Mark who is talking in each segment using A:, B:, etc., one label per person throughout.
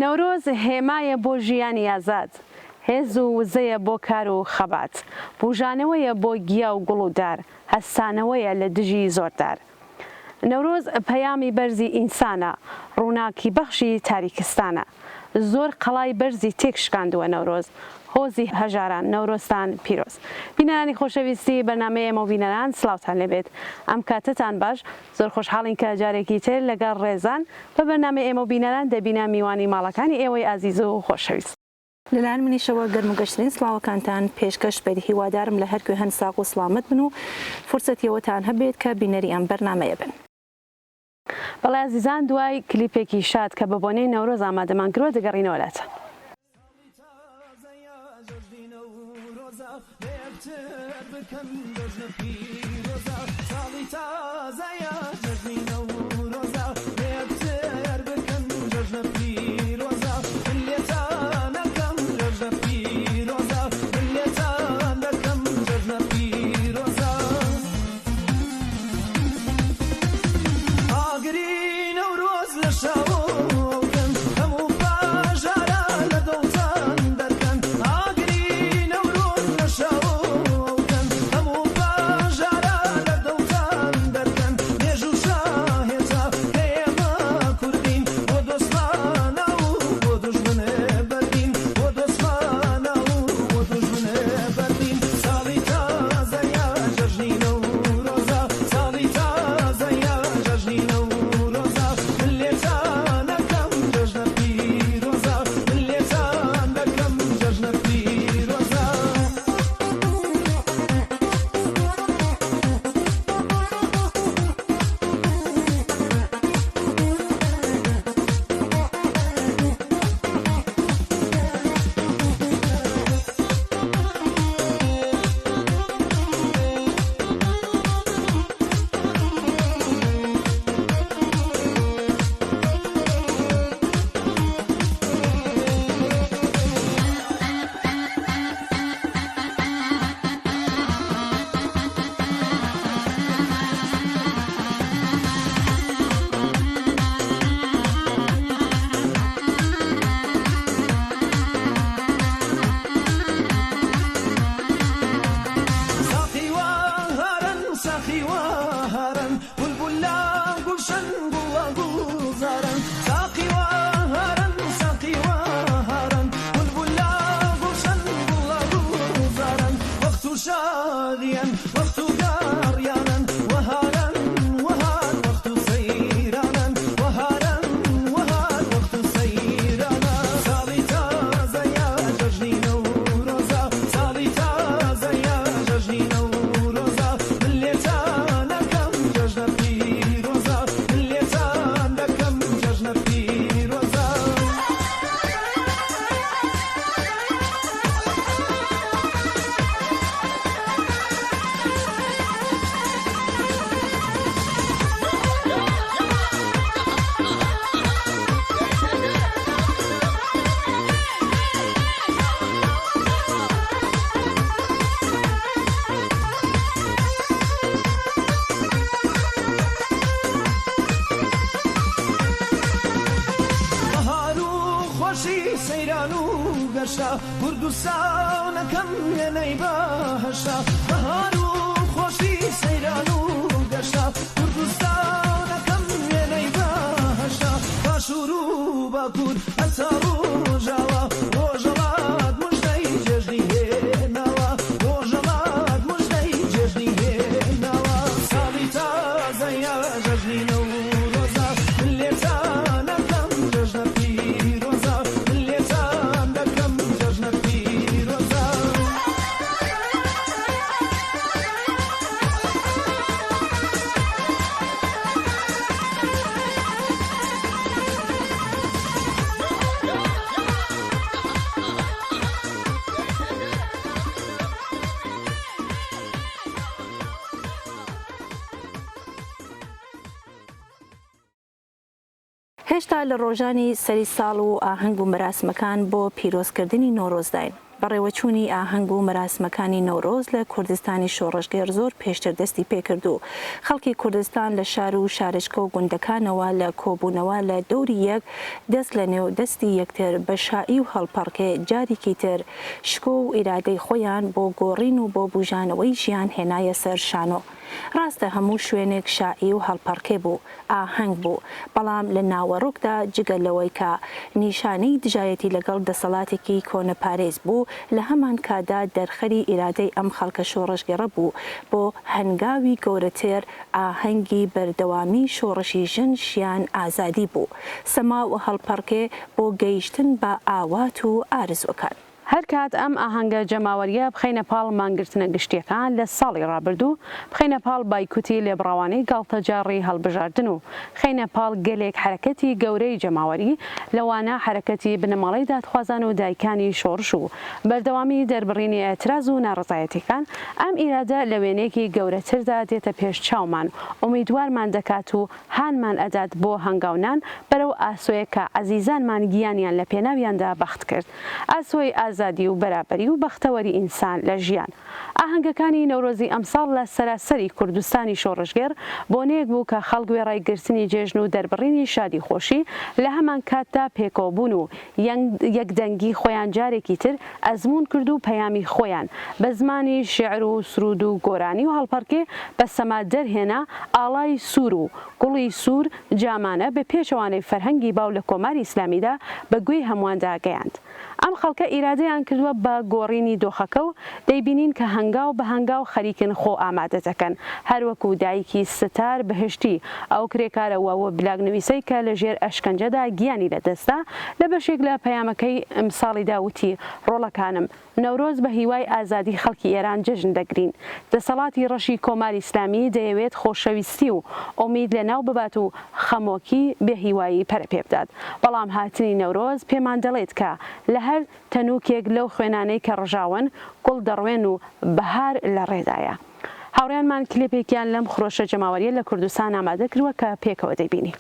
A: نەورۆز هێمایە بۆ ژیانی ئازاد، هێز و وزەیە بۆ کار و خەبات، بوژانەوەیە بۆ گیا و گوڵ و دار، هەستانەوەیە لە دژی زۆردار. نەورۆز پەیامی بەرزی ئینسانە، ڕووناکی بەخشی تاریکستانە. زۆر قەڵای بەرزی تێک شکاندووە نەورۆز، هۆزی هەژاران نەورۆزتان پیرۆز. بینەرانی خۆشەویستی بەرنامەی ئێمە و بینەران سلااوتان لەبێت. ئەم کاتتان باش، زۆر خۆشحاڵین کە جارێکی تر لەگەڵ ڕێزان بە بەرنامەی ئێمە و بینەران دەبینە میوانی ماڵەکانی ئێوەی ئازیز و خۆشەویست.
B: لەلایەن منیشەوە گەرم و گەشترین سڵاوەکانتان پێشکەش بێت. هیوادارم لە هەرکوێ هەن ساق و سڵامت بن و فرسەتیەوەتان هەبێت کە بینەری ئەم بەرنامەیە بن.
A: بەڵێ عزیزان، دوای کلیپێکی شاد کە بە بۆنەی نەورۆز ئامادەمان کردووە دەگەڕینەوە لاتە.
C: کوردستانەکەم وێنەی بەهەشتا، بەهار و خۆشی سەیران و گەشتا، کوردستانەکەم وێنەی بەهەشتا، باشوور و باکوور هەتا ڕۆژاوە، ڕۆژەڵات موژدەی جێژنی هێناوە، ڕۆژەڵات موژدەی جێژنی هێناوە. ساڵی تازەیە جەژنی نەورۆزە، من لێتانەکەم جەژنە پیرۆزە، من لێتان دەکەم جەژنە پیرۆزە.
B: هێشتا لە ڕۆژانی سەری ساڵ و ئاهەنگ و مەراسمەکان بۆ پیرۆزکردنی نۆرۆزداین. بەڕێوەچوونی ئاهەنگ و مەراسمەکانی نەورۆز لە کوردستانی شۆڕژگەر زۆر پێشتر دەستی پێکردو. خەڵکی کوردستان لە شار و شارچکە و گوندەکانەوە لە کۆبوونەوە لە دەوری یەک دەست لە نێو دەستی یەکتر بە شایی و هەڵپەڕکێ جارێکی تر شکۆ و ئیرادەی خۆیان بۆ گۆڕین و بۆ بوژانەوەی ژیان هێنایە سەر شانۆ. ڕاستە هەموو شوێنێک شایی و هەڵپەڕکێ بوو، ئاهەنگ بوو، بەڵام لە ناوەڕۆکدا جگە لەوەی کە نیشانەی دژایەتی لەگەڵ دەسەڵاتێکی کۆنەپارێز بوو لە هەمان کادا دەرخەری ئیرادەی ئەم خەڵکە شۆڕژگەڕە بوو بۆ هەنگاوی گەورەتر ئاهەنگی بەردەوامی شۆڕشی ژن ژیان ئازادی بوو، سەما و هەڵپەڕکێ بۆ گەیشتن بە ئاوات و ئارزوەکان.
A: هەر کات ئەم ئاهەنگە جەماوەریە بخەینە پاڵ مانگرتنە گشتیەکان لە ساڵی ڕابردوو، بخەینە پاڵ بایکوتی لێبڕاوانەی گاڵتەجاڕی هەڵبژاردن و خەینە پاڵ گەلێک حرەکەتی گەورەی جەماوەری لەوانە حرەکەتی بنەماڵەی دادخوازان و دایکانی شۆڕش و بەردەوامی دەربڕینی ئێتراز و ناڕزایەتیەکان ئەم ئیرادە لە وێنەیەکی گەورەتردا دێتە پێش چاومان، ئومیدوارمان دەکات و هانمان ئەدات بۆ هەنگاونان بەرەو ئاسۆیە کە عەزیزانمان گیانیان لە پێناویاندا بەخت کرد، ئاسۆی ئازادی و بەرابەری و بەختەوەری ئینسان لە ژیان. ئاهەنگەکانی نەورۆزی ئەمساڵ لە سەراسەری کوردستانی شۆڕژگەر بۆنەیەک بوو کە خەڵک گوێڕای گرتنی جێژن و دەربڕینی شادی خۆشی لە هەمان کاتدا پێکۆبوون و یەکدەنگی خۆیان جارێکی تر ئەزمون کرد و پەیامی خۆیان بە زمانی شێعر و سرود و گۆرانی و هەڵپەڕکێ بە سەما دەرهێنا ئاڵای سوور و گوڵی سوور جامانە بە پێچەوانەی فەرهەنگی باو لە کۆماری ئیسلامیدا بە گوێی هەموواندا گەیاند. ئەم خەڵکە ئیرادەیان کردووە بە گۆڕینی دۆخەکە و دەیبینین کە هەنگاو بە هەنگاو خەریکن خۆ ئامادە دەکەن، هەروەکو دایکی ستار بەهشتی ئەو کرێکارەوە بلاگنویسەی کە لە ژێر ئەشکەنجەدا گیانی لەدەستا لە بەشێک لە پەیامەکەی ئەمساڵیدا وتی ڕۆڵەکانم نەورۆز بە هیوای ئازادی خەڵکی ئێران جەژن دەگرین، دەسەڵاتی ڕەشی کۆماری ئیسلامی دەیەوێت خۆشەویستی و ئومید لە ناو ببات و خەمۆکی بە هیوایی پەرە پێبدات، بەڵام هاتنی نەورۆز پێمان دەڵێت کە لە هەر تەنووکێک لەو خوێنانەی کە ڕژاون گوڵ دەڕوێن و بەهار لە ڕێدایە. هاوڕێیانمان کلیپێکیان لەم خڕۆشە جەماوەریە لە کوردستان ئامادە کردووە کە پێکەوە دەیبینی.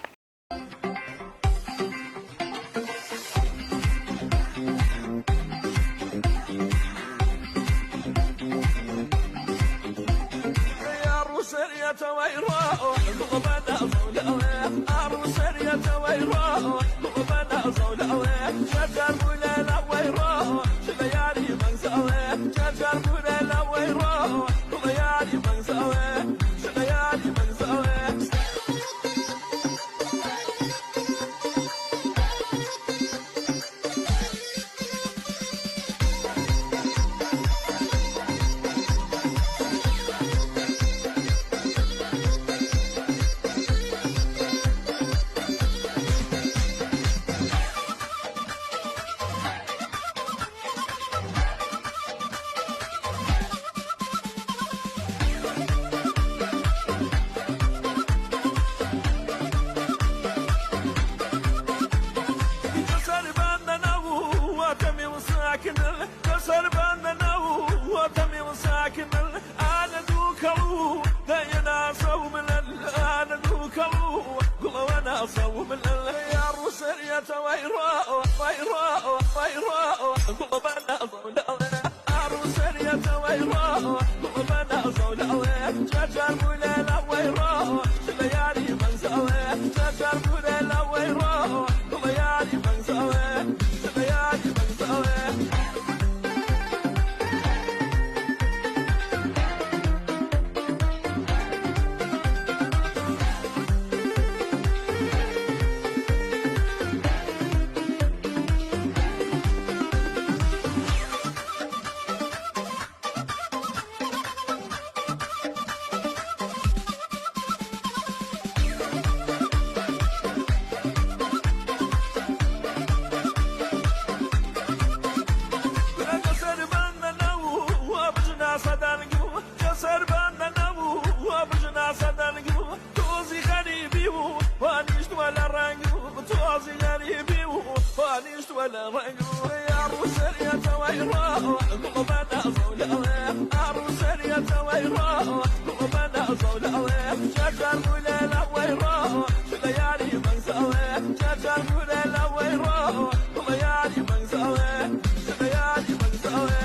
C: Shut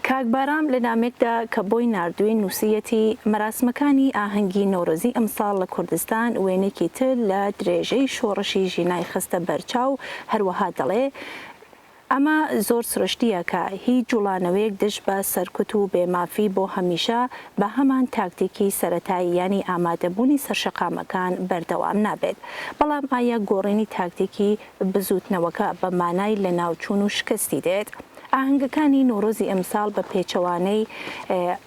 B: کاکبارام لە نامێکدا کە بۆی نردوێن نووسیەتی مەراسمەکانی ئاهەنگی نۆرۆزی ئەمساڵ لە کوردستان وێنێکی تر لە درێژەی شۆڕشی ژینای خستە بەرچاو هەروەها دەڵێ ئەمە زۆر سرشتیە کە هیچ جوڵانەوەیەک دشت بە سەرکوت و بێمافی بۆ هەمیشە بە هەمان تاکتیکی سەرەتایی ینی ئامادەبوونی سەرشەقامەکان بەردەوام نابێت بەڵام ئایا گۆڕینی تاکتیکی بزوتنەوەکە بە مانای لە ناوچوون و شکستی دێت؟ ئاهەنگەکانی نۆرۆزی ئەمساڵ بە پێچەوانەی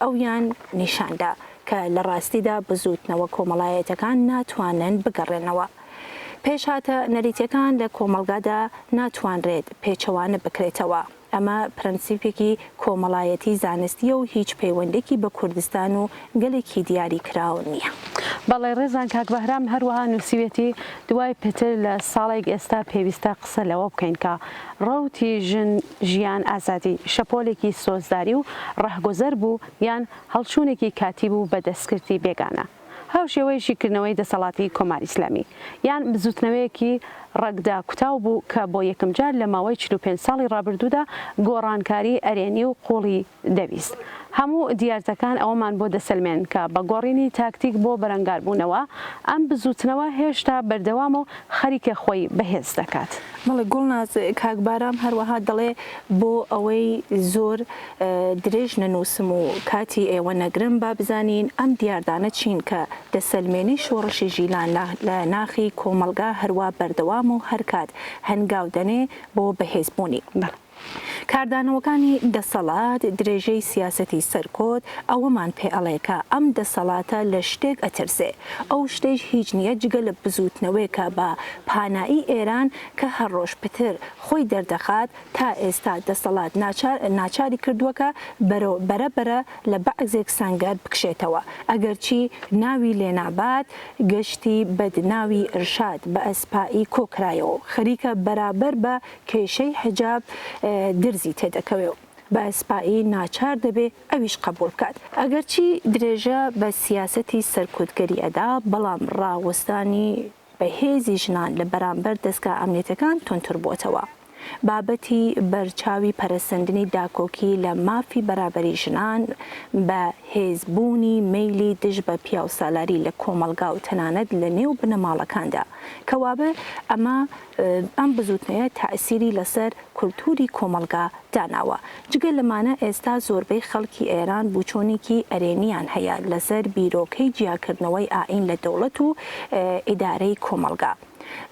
B: ئەویان نیشاندا کە لە ڕاستیدا بزوتنەوە کۆمەڵایەتەکان ناتوانن بگەڕێنەوە. پێشهاتە نەریتەکان لە کۆمەلگادا ناتوانرێت پێچەوانە بکرێتەوە. ئەمە پرەنسیپێکی کۆمەڵایەتی زانستیە و هیچ پەیوەندێکی بە کوردستان و گەلێکی دیاری کراوە نییە.
A: بەڵێ ڕێزان کاک بەهرام هەروەها نووسیوێتی دوای پتر لە ساڵێک ئێستا پێویستە قسە لەوە بکەین کە ڕەوتی ژیان ئازادی شەپۆلێکی سۆزداری و ڕەهگوزەر بوو یان هەڵچوونێکی کاتی بوو بە دەستکردی بێگانە. هەو شێوەیەشی کردنەوەی دەسەڵاتی کۆماری ئیسلامی یان بزوتنەوەیەکی ڕەگدا کوتاو بوو کە بۆ یەکەم جار لە ماوەی 45 ساڵی ڕابردوودا گۆڕانکاری ئەرێنی و قوڵی دەویست. هەموو دیارتەکان ئەوەمان بۆ دەسەلمێن کە بە گۆڕینی تاکتیک بۆ بەرەنگاربوونەوە ئەم بزوتنەوە هێشتا بەردەوام و خەریکە خۆی بەهێز دەکات.
B: مەڵێ گوڵناز کاکبارام هەروەها دەڵێ بۆ ئەوەی زۆر درێژ نەنووسم و کاتی ئێوە نەگرم با بزانین ئەم دیاردانە چین کە دەسەلمێنی شۆڕشی ژیلان لە ناخی کۆمەلگا هەروە بەردەوام و هەرکات هەنگاو دەنێ بۆ بەهێزبوونی. کاردانەوەکانی دەسەڵات درێژەی سیاسەتی سەرکۆت ئەوەمان پێ ئەڵێکە ئەم دەسەڵاتە لە شتێک ئەترسێ ئەو شتێک هیچ نییە جگە لە بزوتنەوەیکە بە پانایی ئێران کە هەرڕۆژ پتر خۆی دەردەخات تا ئێستا دەسەڵات ناچاری کردووەکە بەرەبەرە لە بەعزێک سەنگەر بکشێتەوە ئەگەرچی ناوی لێنابات گەشتی بەدناوی ئرشاد بە ئەسپایی کۆکرایەوە خەریکە بەرابەر بە کێشەی حجاب درزی تێدەکەوێت بە ئەسپایی ناچار دەبێ ئەویش قبول بکات ئەگەرچی درێژە بە سیاسەتی سەرکوتگەری ئەدا بەڵام ڕاوەستانی بەهێزی ژنان لە بەرامبەر دەستگا ئەمنیەتەکان تونتر بووتەوە. بابەتی بەرچاوی پەرەسەندنی داکۆکی لە مافی بەرابەری ژنان بە هێزبوونی مەیلی دژ بە پیا و سالاری لە کۆمەلگا و تەنانەت لە نێو بنەماڵەکاندا کەوابە ئەم بزوتنەیە تەئسیری لەسەر کولتوری کۆمەلگا داناوە. جگە لەمانە ئێستا زۆربەی خەڵکی ئێران بوچۆنێکی ئەرێنیان هەیە لەسەر بیرۆکەی جیاکردنەوەی ئائین لە دەوڵەت و ئیدارەی کۆمەلگا.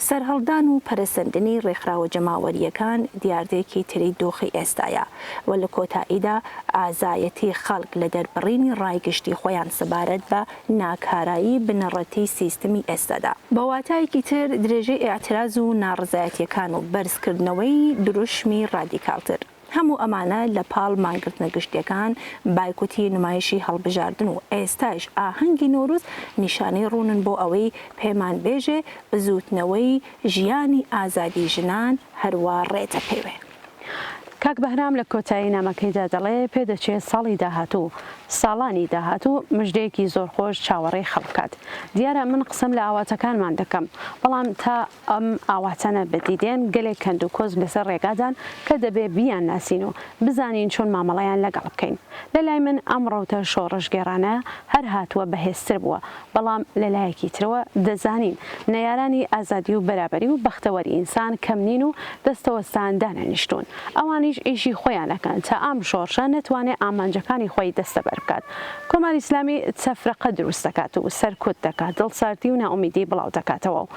B: سەرهەڵدان و پەرەسەندنی ڕێکخراوە جەماوەریەکان دیاردەیەکی تری دۆخی ئێستایە و لە کۆتاییدا ئازایەتی خەڵک لە دەربڕینی ڕایگشتی خۆیان سەبارەت بە ناکارایی بنەڕەتی سیستمی ئێستادا. بە واتایەکی تر درێژەی ئاعتراز و ناڕزایەتیەکان و بەرزکردنەوەی دروشمی ڕادیکالتر. هەموو ئەمانە لە پاڵ مانگرتنە گشتیەکان بایکوتی نمایشی هەڵبژاردن و ئێستاش ئاهەنگی نۆروز نیشانەی ڕوونن بۆ ئەوەی پێمان بێژێ بزوتنەوەی ژیانی ئازادی ژنان هەروە ڕێتە پێوێ.
A: کاک بەهرام لە کۆتایی نامەکەیدا دەڵێ پێدەچێت ساڵی داهاتوو ساڵانی داهاتوو مژدەیەکی زۆر خۆش چاوەڕێی خەڵکات. دیارە من قسەم لە ئاواتەکانمان دەکەم بەڵام تا ئەم ئاواتەنە بەدیدێن گەلێک کەند و کۆز لەسەر ڕێگادان کە دەبێ بیان ناسین و بزانین چۆن مامەڵەیان لەگەڵ بکەین. لەلای من ئەم ڕەوتە شۆڕژگێڕانە هەر هاتووە بەهێزتر بووە بەڵام لەلایەکی ترەوە دەزانین نەیارانی ئازادی و بەرابەری و بەختەوەری ئینسان کەم نین و دەستەوەستان دانەنیشتون ئەوانیش ئیشی خۆیانەکەن تا ئەم شۆڕشە نەتوانێت ئامانجەکانی خۆی دەستەبەر بکات. کۆماری ئیسلامی تەفرەقە دروست دەکات و سەرکوت دەکات دڵساردی و ناومیدی بڵاو دەکاتەوە و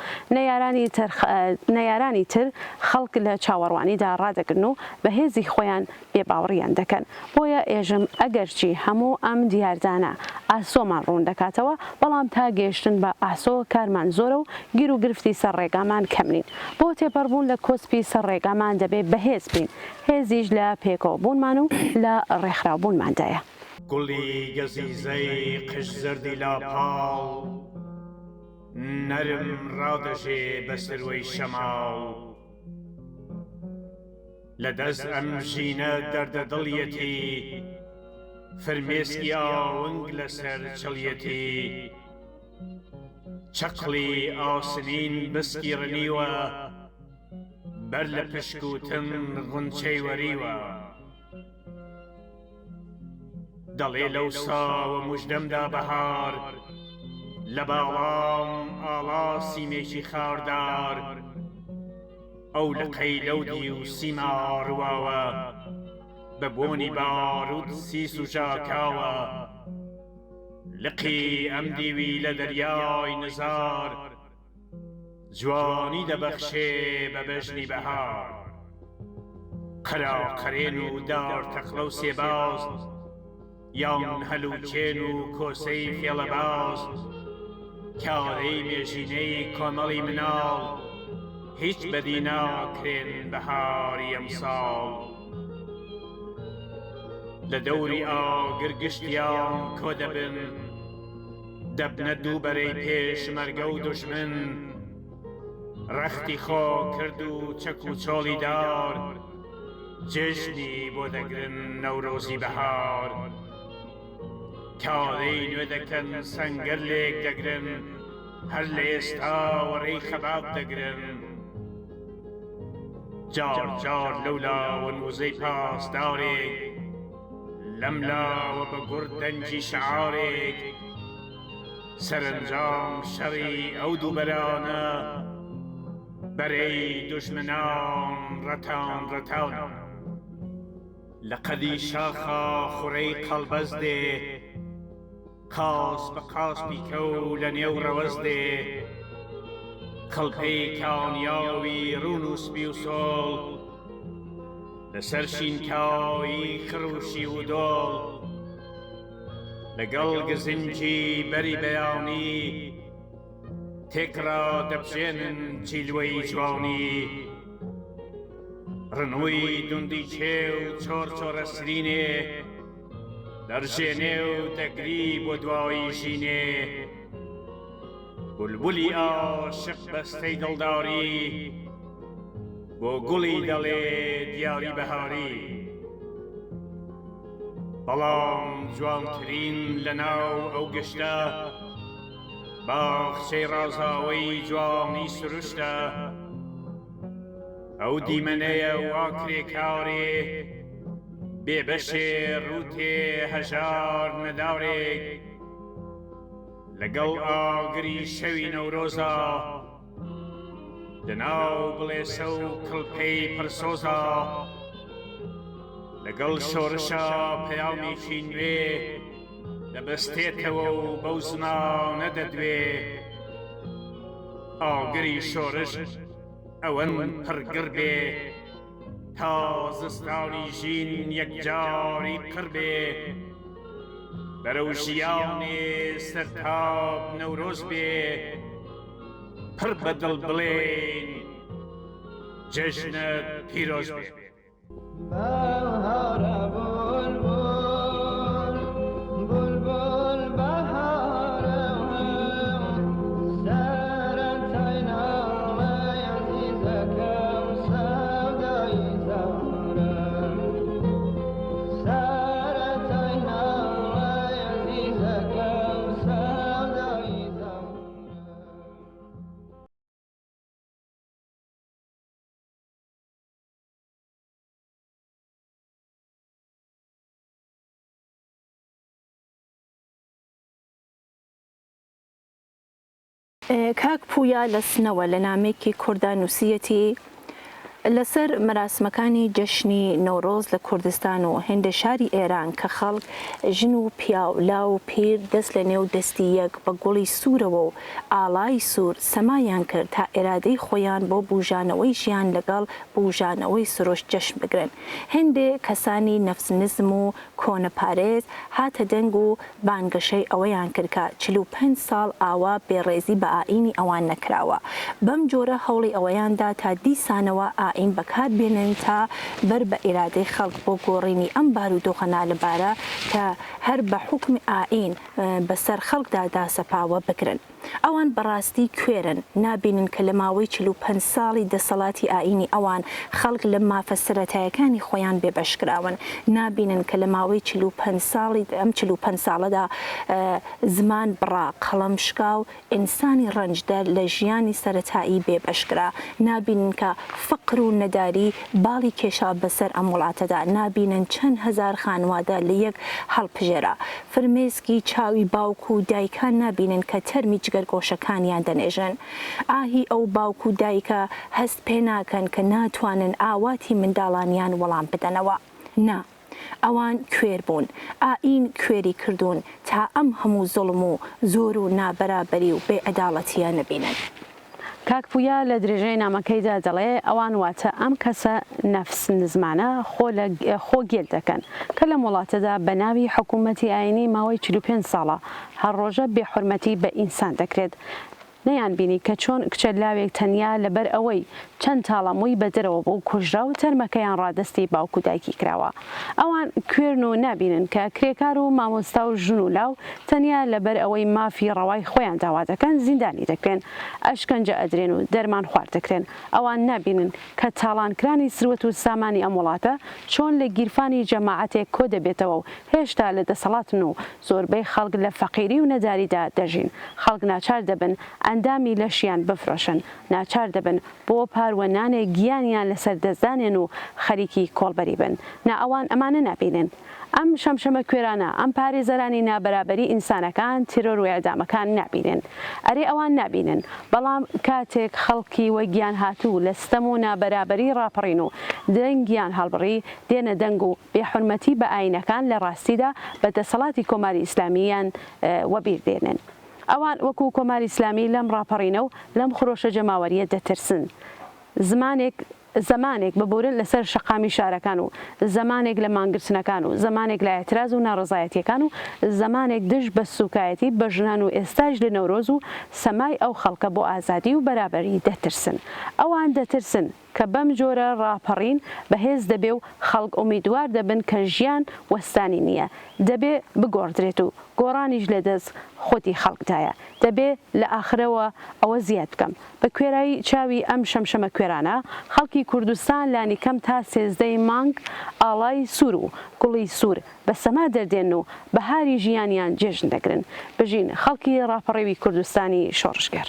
A: نەیارانی تر خەڵک لە چاوەڕوانیدا ڕادەگرن و بەهێزی خۆیان بێباوەڕیان دەکەن. بۆیە ئێژم ئەگەرچی هەموو ئەم دیاردانە ئاسۆمان ڕوون دەکاتەوە بەڵام تا گەیشتن بە ئاسۆ کارمان زۆرە و گیر و گرفتی سەر ڕێگامان کەمنین. بۆ تێپەڕبوون لە کۆسپی سەر ڕێگامان دەبێت بەهێز بین. هێزیش لە پێکەوەبوونمان و لە ڕێکخراوبوونماندایە.
D: گوڵی گەزیزەی قش زەردی لاپاڵ نەرم ڕادەژێ بە سروەی شەماڵ لە دەست ئەم ژینە دەردە دڵیەتی فرمێسکی ئاونگ لەسەر چڵیەتی چەقڵی ئاسنین بسکی ڕنیوە بەر لە پشکوتن غونچەی وەریوە دەڵێ لەو ساوە موژدەمدا بەهار لە باڵام ئاڵاسی مێشی خاردار ئەو لە قەیلەودی و سیماڕواوە بە بۆنی باڕود سیس و ژاکاوە لقی ئەم دیوی لە دەریای نزار جوانی دەبەخشێ بە بەژنی بەهار قەراقەرێن و دار تەقلە و سێباز یان هەلوچێن و کۆسەی فێڵەباز کارەی مێژینەی کۆمەڵی مناڵ هیچ بەدی ناکرێن بەهاری ئەمساڵ لە دەوری ئاگر گشتیان کۆ دەبن دەبنە دووبەرەی پێش مەرگە و دوژمن ڕەختی خۆ کرد و چەک و چۆڵی دار جژنی بۆ دەگرن نەورۆزی بەهار کارەی نوێ دەکەن سەنگەر لێک دەگرن هەر لە ئێستا وەڕێی خەباب دەگرن جار جار لەولاون وزەی پاسدارێک لەملاوە بە گورد دەنجی شعارێک سەرنجام شەڕی ئەو دووبەرانە بەرەی دوژمنان ڕەتان ڕەتاونە لە قەدی شاخە خوڕەی قەڵبەز دێ قاس بە قاسپی کەو لە نێو ڕەوەز دێ خەڵپەی کانیاوی ڕون و سپی و سۆڵ لەسەر شینکایی خڕوشی و دۆڵ لەگەڵ گزنجی بەری بەیانی تێکڕا دەبژێنن چیلوەی جوانی ڕنووی دوندی چێ و چۆر چۆرە سرینێ دەڕژێنێ و دەگری بۆ دوایی ژینێ بولبولی عاشق بەستەی دڵداری بۆ گوڵی دەڵێ دیاری بەهاری بەڵام جوانترین لە ناو ئەو گشتە باخچەی ڕازاوەی جوانی سروشتە ئەو دیمەنەیە واکرێ کارێ بێبەشێ ڕوتێ هەژار نەداورێک لەگەڵ ئاگری شەوی نەورۆزە لەناو بڵێسە و کڵپەی پرسۆزە لەگەڵ شۆڕشە پەیامێکی نوێ دەبەستێتەوە و بەو زمانە دەدوێ ئاگری شۆڕش ئەوەن پڕگر بێ تا زستانی ژین یەکجاری قڕ بێ بەرەو ژیانێ سەرتاب نەورۆز بێ پڕ بەدڵ بڵێن جەژنت پیرۆز بێ
B: کاک پویا لە سنەوە لە نامێکی کوردە نووسیەتی لەسەر مەراسمەکانی جەشنی نۆڕۆز لە کوردستان و هێندە شاری ئێران کە خەڵک ژن و پیا و لا و پیر دەست لە نێو دەستی یەک بە گوڵی سوورەوە و ئاڵای سوور سەمایان کرد تا ئێرادەی خۆیان بۆ بوژانەوەی ژیان لەگەڵ بوژانەوەی سرۆش جەشن بگرن. هێندێ کەسانی نەفسنزم و کۆنەپارێز هاتە دەنگ و بانگەشەی ئەوەیان کرد کە 45 ساڵ ئاوا بێڕێزی بە ئاینی ئەوان نەکراوە. بەم جۆرە هەوڵی ئەوەیاندا تا دیسانەوە ئاین بەکار بێنن تا بەر بە ئێرادەی خەڵک بۆ گۆڕینی ئەم بارودۆخە نالەبارە کە هەر بە حوکمی ئاین بەسەر خەڵکدا داسەپاوە بگرن. ئەوان بەڕاستی کوێرن نابینن کە لە ماوەی 45 ساڵی دەسەڵاتی ئاینی ئەوان خەڵک لە مافە سەرەتایەکانی خۆیان بێبەشکراون نابینن کە لە ماوەی 45 ساڵی ئەم 45 ساڵەدا زمان بڕا قەڵەم شکا و ئینسانی ڕەنجدە لە ژیانی سەرەتایی بێبەشکرا نابینن کە فقر و نەداری باڵی کێشا بەسەر ئەم وڵاتەدا نابینن چەند هەزار خانوادە لە یەک هەڵبژێرا فرمێسکی چاوی باوکو و دایکان نابینن کە تەرمی جگەرگۆشەکانیان دەنێژن ئاهی ئەو باوکو و دایکە هەست پێ ناکەن کە ناتوانن ئاواتی منداڵانیان وەڵام بدەنەوە نا ئەوان کوێر بوون ئاین کوێری کردوون تا ئەم هەموو زوڵم و زۆر و نابەرابەری و بێعەداڵەتیە نەبینن
A: کاکپویا لە درێژەی نامەکەیدا دەڵێ ئەوان واتە ئەم کەسە نەفس نزمانە خۆ گێل دەکەن کە لە وڵاتەدا بە ناوی حکوومەتی ئاینی ماوەی 45 ساڵە هەر ڕۆژە بێحورمەتی بە ئینسان دەکرێت نەیان بینی کە چۆن کچە لاوێک تەنیا لەبەر ئەوەی چەند تاڵەمووی بەدرەوە بوو کوژرا و تەرمەکەیان ڕادستی باوکو دایکی کراوە ئەوان کوێرن و نابینن کە کرێکار و مامۆستا و ژن و لاو تەنیا لەبەر ئەوەی مافی ڕەوای خۆیان داوا دەکەن زیندانی دەکرێن ئەشکەنجە ئەدرێن و دەرمان خوارد دەکرێن ئەوان نابینن کە تاڵانکرانی سروەت و سامانی ئەم وڵاتە چۆن لە گیرفانی جەماعەتێک کۆ دەبێتەوە و هێشتا لە دەسەڵاتن و زۆربەی خەڵک لە فەقیری و نەداریدا دەژین خەڵک ناچار دەبن ئەندامی لەشیان بفرۆشن ناچار دەبن بۆ پاروەنانێک گیانیان لەسەر دەستدانێن و خەریکی کۆڵبەری بن نا ئەوان ئەمانە نابینن ئەم شەمشەمە کوێرانە ئەم پارێزەرانی نابەرابەری ئینسانەکان تیرۆر و ئەعدامەکان نابینن ئەرێ ئەوان نابینن بەڵام کاتێک خەڵکی وەگیان هاتوو لە ستەم و نابەرابەری ڕاپەڕین و دەنگیان هەڵبڕی دێنە دەنگ و بێحورمەتی بە ئاینەکان لە ڕاستیدا بە دەسەڵاتی کۆماری ئیسلامیان وەبیردێنن ئەوان وەکو کۆماری ئیسلامی لەم ڕاپەڕینە و لەم خڕۆشە جەماوەریە دەترسن زمانێک ببورن لەسەر شەقامی شارەکان و زمانێک لە مانگرتنەکان و زمانێک لە ئاعتراز و ناڕزایەتیەکان و زمانێک دژ بە سوکایەتی بە ژنان و ئێستاش لە نەورۆز و سەمای ئەو خەڵکە بۆ ئازادی و بەرابەری دەترسن ئەوان دەترسن کە بەم جۆرە ڕاپەڕین بەهێز دەبێ و خەڵک ئومیدوار دەبن کە ژیان وەستانی نییە دەبێ بگۆڕدرێت و گۆڕانیش لە دەست خۆتی خەڵکدایە دەبێ لە ئاخرەوە ئەوە زیاد بکەم بە کوێرایی چاوی ئەم شەمشەمە کوێرانە خەڵکی کوردستان لانی کەم تا 13 مانگ ئاڵای سوور و گوڵی سوور بە سەما دەردێن و بەهاری ژیانیان جێژن دەگرن بژین خەڵکی ڕاپەڕێوی کوردستانی شۆڕشگەر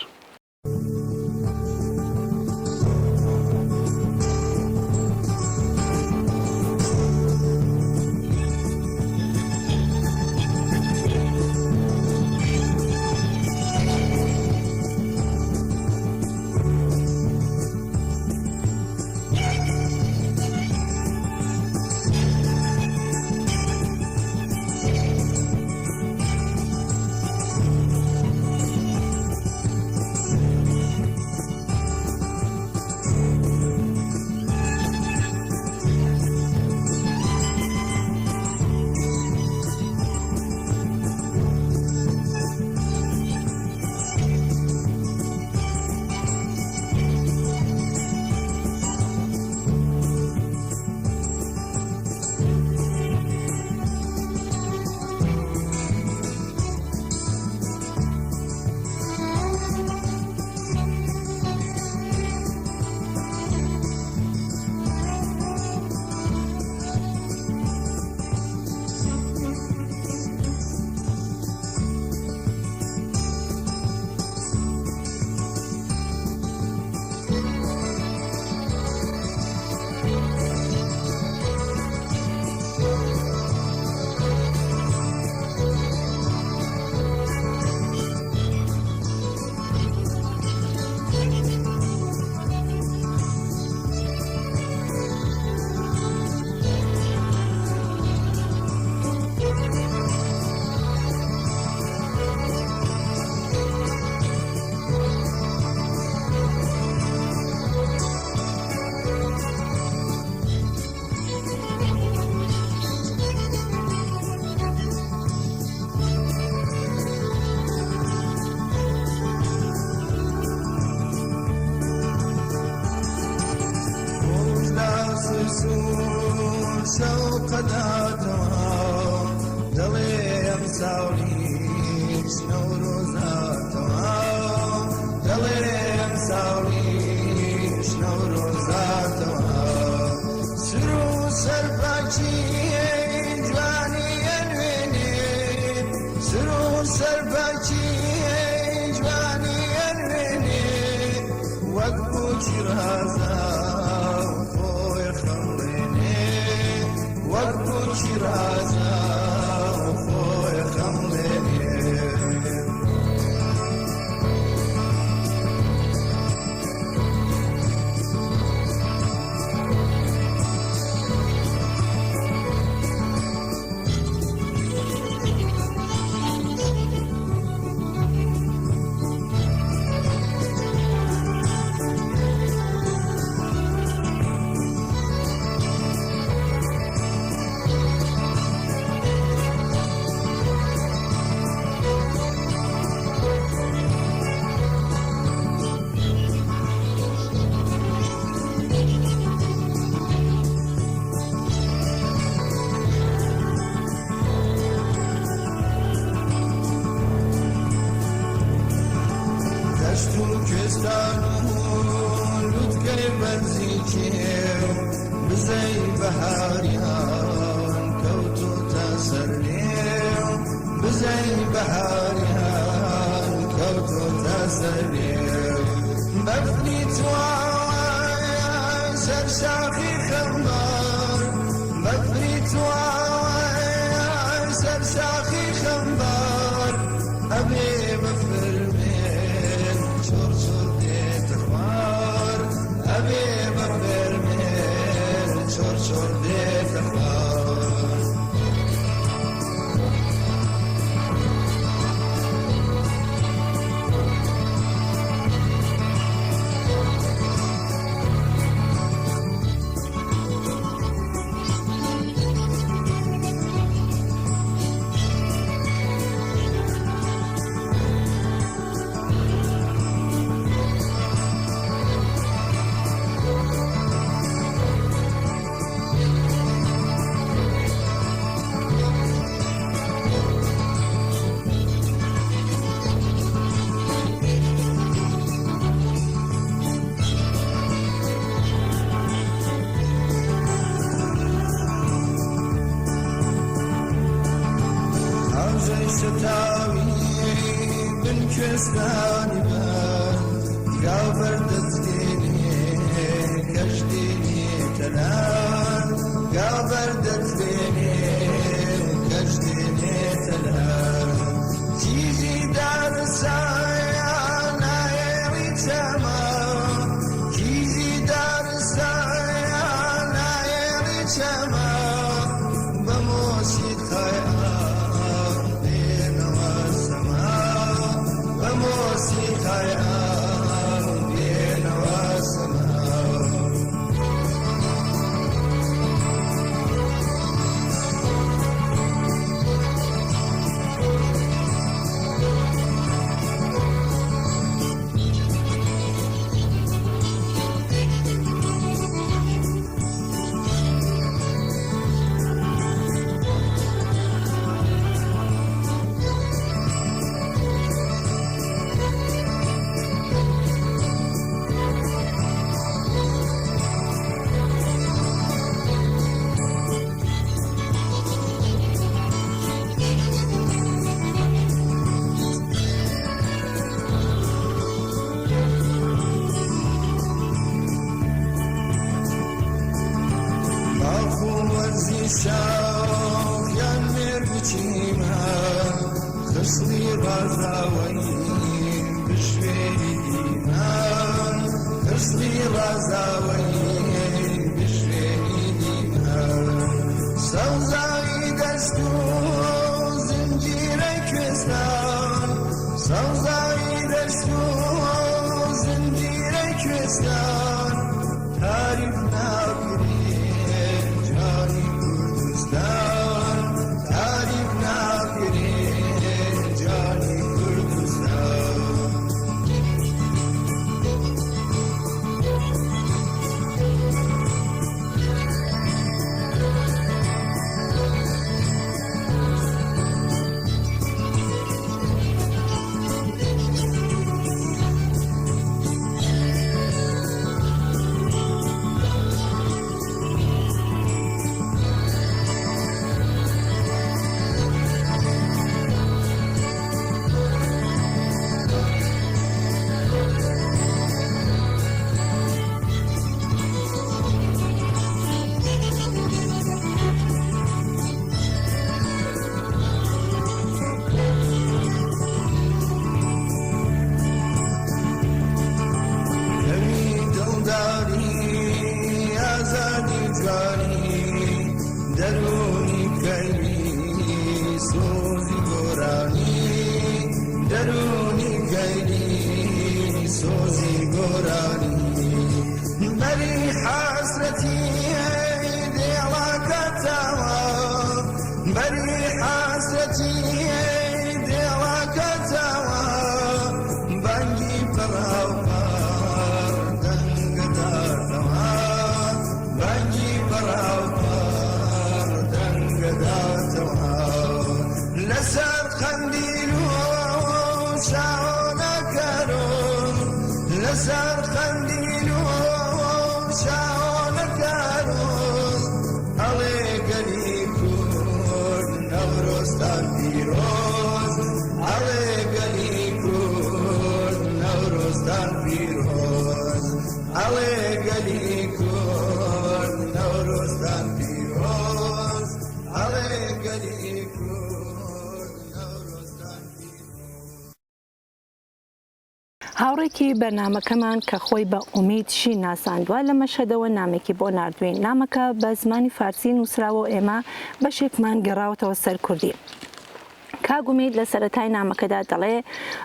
C: دڵێم ساڵی نەورۆزاتەوە دڵێم ساڵیش نەورۆزاتەوە سرو سەرپاچی جوانی ئەنوێنێ سرو سەرپاچی جوانی ئەنوێنێ وەک بۆچی ڕازە خۆی خەڵێنێ وەک بۆچی ڕازە خۆی خەڵێنێ دەشت و کوێستان و لوتکەی بەرزیکێو بزەی بەهاریان کەوتۆتە سەر لێو بزەی بەهاریان کەوتۆتە سەر لێو بەفری توای سەر شاخی خەمبار بەفری توای سەر شاخی خەمبار ئەبێ بەفرمێن چۆر چۆر دێتە خوار ئەبێ بەفرمێن چۆر چۆر دێتە خوار هەوزەی شتاوی بن کوێستانی بەر گاو بەردەستێنێ کەشتێنێ تەلار گاو بەردەستێنێ کەشتێنێ تەلار تیژی دارسایان نایەوی چەما تیژی دارسایان نایەوی چەما بە مۆسیقای موسیقای آن بینوا سما شاویان مێر بچیمە خستی ڕازاوەی بشوێنی دیمان خستی ڕازاوەی بشوێنی دیمان سەوزایی دەست و زنجیرەی کوێستان سەوزایی دەست و زنجیرەی کوێستان تاریف ناگرێ جانی کوردستان تاریف ناگرێ جانی کوردستان درونی کەی سۆزی گۆرانی درونی کەی سۆزی گۆرانی بەری حەسرەتی دێڵەکەتەوە بەری حەسرەتی دێڵەکەتەوە بانگی پەڕاوپەڕ دەنگداتەوە بانگی پەڕاوپەڕ دەنگداتەوە لەسەر خەندیل و شاوەنەکەرۆ لەسەر خەندیل و شاوەنەکەرۆ ئەڵێ گەلی کورد نەورۆستان پیرۆز ئەڵێ گەلی کورد نەورۆستان پیرۆز ئەڵێ گەلی کورد نەورۆستان پیرۆز ئەڵێ گەلی کورد نەورۆستان پیرۆز.
B: هاوڕێکی بەرنامەکەمان کە خۆی بە ئومیدشی ناساندووە لە مەشهدەوە نامێکی بۆ نردوین. نامەکە بە زمانی فارسی نووسراوە ئێمە بەشێکمان گەڕاوەتەوە سەر کوردی. کاگومید لە سەرەتای نامەکەدا دەڵێ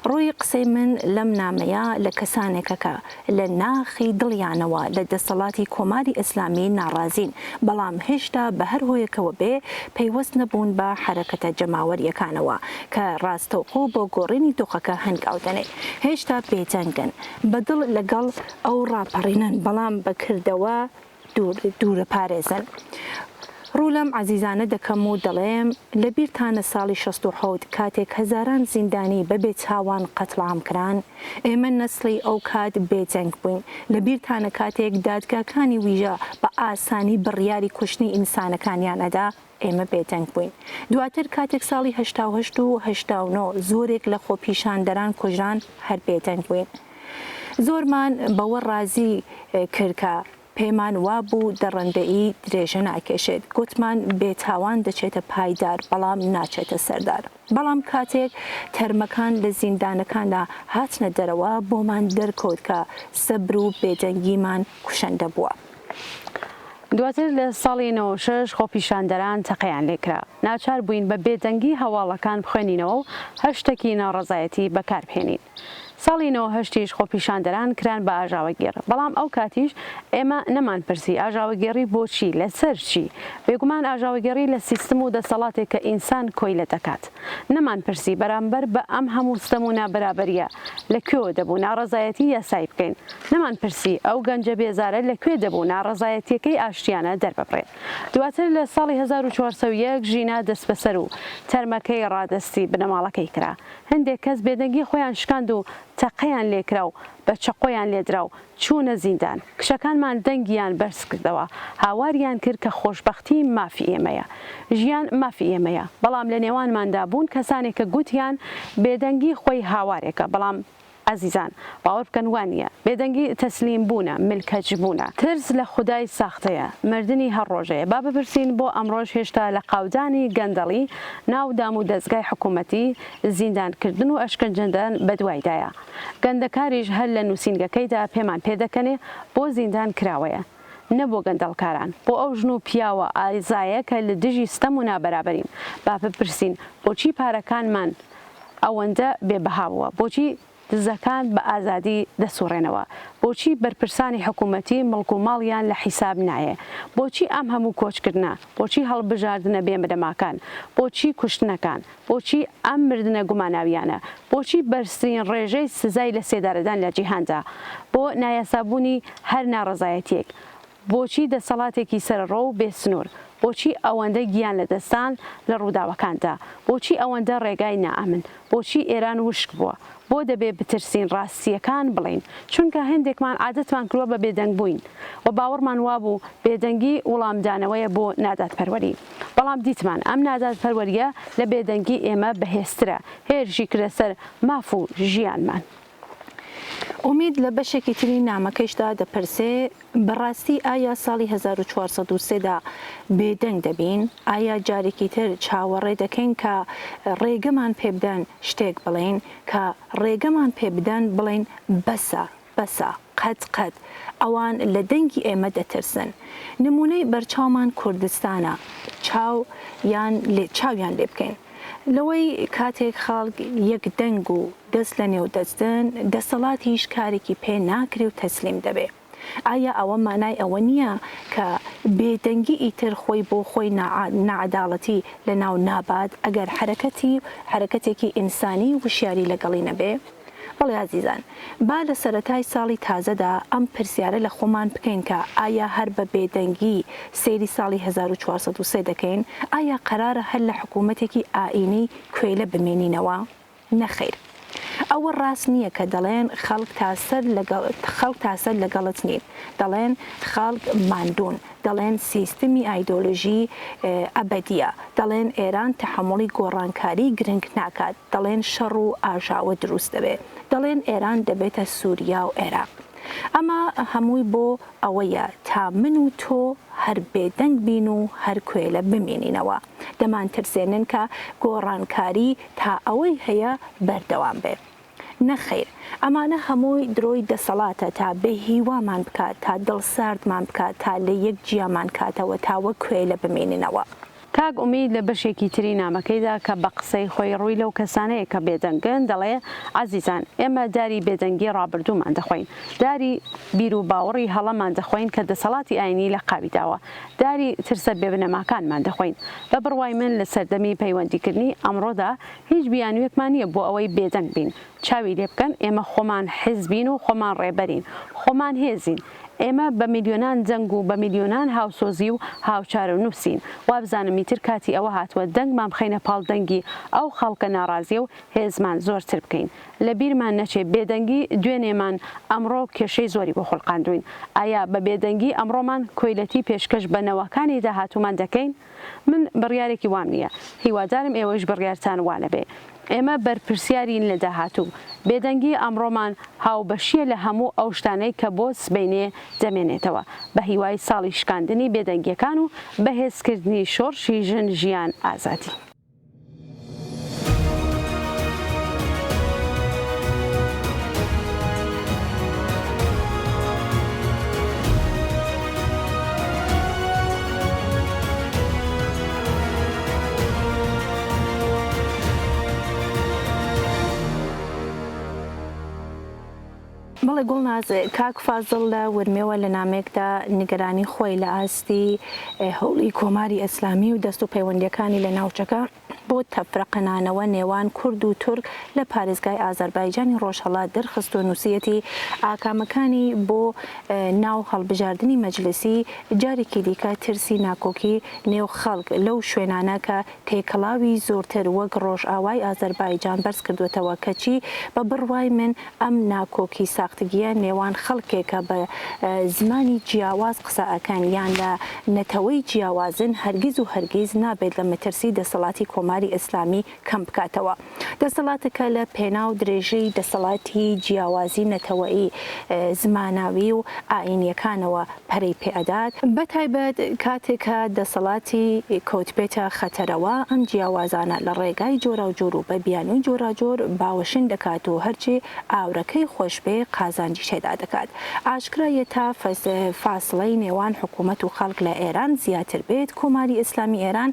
B: ڕووی قسەی من لەم نامەیە لە کەسانێکەکە لە ناخی دڵیانەوە لە دەسەڵاتی کۆماری ئیسلامی ناڕازین بەڵام هێشتا بە هەر هۆیەکەوە بێ پەیوەست نەبوون بە حرەکەتە جەماوەریەکانەوە کە ڕاستەوخۆ بۆ گۆڕینی دۆخەکە هەنگاوتنێ هێشتا بێجەنگن بەدڵ لەگەڵ ئەو ڕاپەڕینن بەڵام بەکردەوە دوورە پارێزن. ڕوولەم عزیزانە دەکەم و دەڵێم لە بیرتانە ساڵی 67 کاتێک هەزاران زیندانی بەبێ چاوان قەتڵام کران ئێمە نەسڵی ئەو کات بێجەنگ بووین لە بیرتانە کاتێک دادگاکانی ویژە بە ئاسانی بڕیاری کوشتنی ئینسانەکانیان ئەدا ئێمە بێجەنگ بووین. دواتر کاتێک ساڵی 1970 و 1989 زۆرێک لە خۆپیشاندەران کوژران هەر بێجەنگ بووین. زۆرمان بەوە ڕازی کردکە پێمان وابوو دەڕەندەئی درێژە ناکێشێت گوتمان بێتاوان دەچێتە پایدار بەڵام ناچێتە سەردار بەڵام کاتێک تەرمەکان لە زیندانەکاندا هاتنە دەرەوە بۆمان دەرکەوت کە سەبر و بێجەنگیمان کوشەندە بووە.
A: دواتر لە ساڵی 96 خۆپیشاندەران تەقەیان لێکرا ناچار بووین بە بێدەنگی هەواڵەکان بخوێنینەوە و هەشتێکی ناڕەزایەتی بەکاربهێنین. ساڵی 98 خۆپیشاندەران کران بە ئاژاوەگێڕ بەڵام ئەو کاتیش ئێمە نەمان پرسی ئاژاوەگێڕی بۆچی لەسەر چی بێگومان ئاژاوەگێڕی لە سیستم و دەسەڵاتێک کە ئینسان کۆی لە دەکات نەمان پرسی بەرامبەر بە ئەم هەموو ستەم و نابەرابەریە لەکوێوە دەبوو ناڕەزایەتی یاسایی بکەین نەمان پرسی ئەو گەنجە بێزارە لەکوێ دەبوو ناڕەزایەتیەکەی ئاشتیانە دەرببڕێت. دواتر لە ساڵی 1401 ژینا دەست بەسەر و تەرمەکەی ڕادستی بنەماڵەکەی کرا هەندێک کەس بێدەنگی خۆیان شکاند و تەقەیان لێکرا و بە چەقۆیان لێدرا و چوونە زیندان کشەکانمان دەنگیان بەرز کردەوە هاواریان کرد کە خۆشبەختی مافی ئێمەیە ژیان مافی ئێمەیە بەڵام لە نێوانماندا بوون کەسانێک کە گوتیان بێدەنگی خۆی هاوارێکە بەڵام عزیزان باوەڕ بکەن وان نیە بێدەنگی تەسلیم بوونە ملکەج بوونە ترس لە خودای ساختەیە مردنی هەر ڕۆژەیە با بپرسین بۆ ئەمڕۆژ هێشتا لە قاودانی گەندەڵی ناودام و دەستگای حکوومەتی زیندانکردن و ئەشکەنجەندان بەدوایدایە گەندەکاریش هەر لە نووسینگەکەیدا پێمان پێدەکەنێ بۆ زیندان کراوەیە نەبوو گەندەڵکاران بۆ ئەو ژن و پیاوە ئازایە کە لە دژی ستەم و نابەرابەرین با بپرسین بۆچی پارەکانمان ئەوەندە بێبەها بووە بۆچی دزەکان بە ئازادی دەسوڕێنەوە بۆچی بەرپرسانی حکوومەتی مڵک و ماڵیان لە حیساب نایە بۆچی ئەم هەموو کۆچکردنە بۆچی هەڵبژاردنە بێمەدەماکان بۆچی کوشتنەکان بۆچی ئەم مردنە گوماناویانە بۆچی بەرزترین ڕێژەی سزای لە سێدارەدان لە جیهاندا بۆ نایاسابوونی هەر ناڕەزایەتیەک بۆچی دەسەڵاتێکی سەرڕۆ و بێسنوور بۆچی ئەوەندە گیان لە دەستان لە ڕووداوەکاندا بۆچی ئەوەندە ڕێگای نائەمن بۆچی ئێران وشک بووە بۆ دەبێ بترسین ڕاستیەکان بڵین چونکە هەندێکمان عادەتمان کردووە بە بێدەنگ بووین و باوەڕمان وابوو بێدەنگی وڵامدانەوەیە بۆ نادادپەروەری بەڵام دیتمان ئەم نادادپەروەریە لە بێدەنگی ئێمە بەهێزترە هێرشی کردە سەر ماف و ژیانمان.
B: ئومید لە بەشێکی تری نامەکەشدا دەپرسێ بەڕاستی ئایا ساڵی 1403دا بێدەنگ دەبین ئایا جارێکی تر چاوەڕێ دەکەین کە ڕێگەمان پێ بدەن شتێک بڵین کە ڕێگەمان پێ بدەن بڵین بەسە قەت ئەوان لە دەنگی ئێمە دەترسن نمونەی بەرچاومان کوردستانە چاویان لێ بکەین لەوەی کاتێک خەڵک یەک دەنگ و دەست لە نێو دەستدن دەسەڵاتیش کارێکی پێ ناکرێ و تەسلیم دەبێ ئایا ئەوە مانای ئەوە نییە کە بێدەنگی ئیتر خۆی بۆ خۆی نەعەداڵەتی لە ناو نابات ئەگەر حرەکەتێکی ئینسانی وشیاری لەگەڵی نەبێ بەڵێ عزیزان با لە سەرەتای ساڵی تازەدا ئەم پرسیارە لە خۆمان بکەین کە ئایا هەر بە بێدەنگی سەیری ساڵی 1403 دەکەین ئایا قەرارە هەر لە حکوومەتێکی ئائینی کوێلە بمێنینەوە نەخێر ئەوە ڕاست نییە کە دەڵێن خەڵک تاسەر لەگەڵت نین دەڵێن خەڵک ماندوون دەڵێن سیستمی ئایدۆلۆژی ئەبەدیە دەڵێن ئێران تەحمڵی گۆڕانکاری گرنگ ناکات دەڵێن شەڕ و ئاژاوە دروست دەبێت دەڵێن ئێران دەبێتە سووریا و عێراق ئەمە هەمووی بۆ ئەوەیە تا من و تۆ هەر بێدەنگ بین و هەر کوێلە بمێنینەوە دەمان ترسێنن کە گۆڕانکاری تا ئەوەی هەیە بەردەوام بێت نەخێر ئەمانە هەمووی درۆی دەسەڵاتە تا بێ هیوامان بکات تا دڵساردمان بکات تا لە یەک جیامان کاتەوە تاوە کوێلە بمێنینەوە
A: کاک ئومید لە بەشێکی تری نامەکەیدا کە بە قسەی خۆی ڕووی لەو کەسانەیە کە بێدەنگن دەڵێ عزیزان ئێمە داری بێدەنگی ڕابردوومان دەخۆین داری بیر و باوەڕی هەڵەمان دەخۆین کە دەسەڵاتی ئاینی لە قاویداوە داری ترسە بێبنەماکانمان دەخۆین بە بڕوای من لە سەردەمی پەیوەندیکردنی ئەمڕۆدا هیچ بیانوێکمان نییە بۆ ئەوەی بێدەنگ بین چاوی لێ بکەن ئێمە خۆمان حیزبین و خۆمان ڕێبەرین خۆمان هێزین ئێمە بە میلیۆنان جەنگ و بە میلیۆنان هاوسۆزی و هاوچارە نووسین وابزانم میتر کاتی ئەوە هاتووە دەنگمان بخەینە پاڵدەنگی ئەو خەڵکە ناڕازیە و هێزمان زۆرتر بکەین لە بیرمان نەچێ بێدەنگی دوێنێمان ئەمڕۆ کێشەی زۆری بۆ خۆڵقاندوین ئایا بە بێدەنگی ئەمڕۆمان کۆیلەتی پێشکەش بە نەوەکانی داهاتوومان دەکەین من بڕیارێکی وام نییە هیوادارم ئێوەش بڕیارتان وانە بێ ئێمە بەرپرسیارین لە داهاتوو بێدەنگی ئەمڕۆمان هاوبەشیە لە هەموو ئەو شتانەی کە بۆ سبەینێ دەمێنێتەوە بە هیوای ساڵی شکاندنی بێدەنگیەکان و بەهێزکردنی شۆڕشی ژن ژیان ئازادی
B: بەڵێ گوڵناز کاک فازڵ لە ورمێوە لە نامێکدا نیگەرانی خۆی لە ئاستی هەوڵی کۆماری ئەسلامی و دەست و پەیوەندیەکانی لە ناوچەکە بۆ تەفرەقەنانەوە نێوان کورد و تورک لە پارێزگای ئازەربایجانی ڕۆژهەڵات دەرخست و نووسیەتی ئاکامەکانی بۆ ناو هەڵبژاردننی مەجلسی جارێکی دیکە ترسی ناکۆکی نێو خەڵک لەو شوێنانە کە تێکەڵاوی زۆرتر وەک ڕۆژئاوای ئازەربایجان بەرز کردوێتەوە کەچی بە بڕوای من ئەم ناکۆکی ساختگیە نێوان خەڵکێکە بە زمانی جیاواز قسە ئەکەن یان لە نەتەوەی جیاوازن هەرگیز و هەرگیز نابێت لە مەترسی دەسەڵاتی کۆماری ئیسلامی کەم بکاتەوە دەسەڵاتەکە لە پێناو درێژەی دەسەڵاتی جیاوازی نەتەوەی زماناوی و ئاینیەکانەوە پەرەی پێدات بەتایبەت کاتێکە دەسەڵاتی کەوتبێتە خەتەرەوە ئەم جیاوازانە لە ڕێگای جۆرا و جۆر و بە بیانووی جۆراجۆر باوەشن دەکات و هەرچی ئاورەکەی خۆش بێ قازانجی شێدا دەکات ئاشکرایە تا فاسڵەی نێوان حکوومەت و خەڵک لە ئێران زیاتر بێت کۆماری ئیسلامی ئێران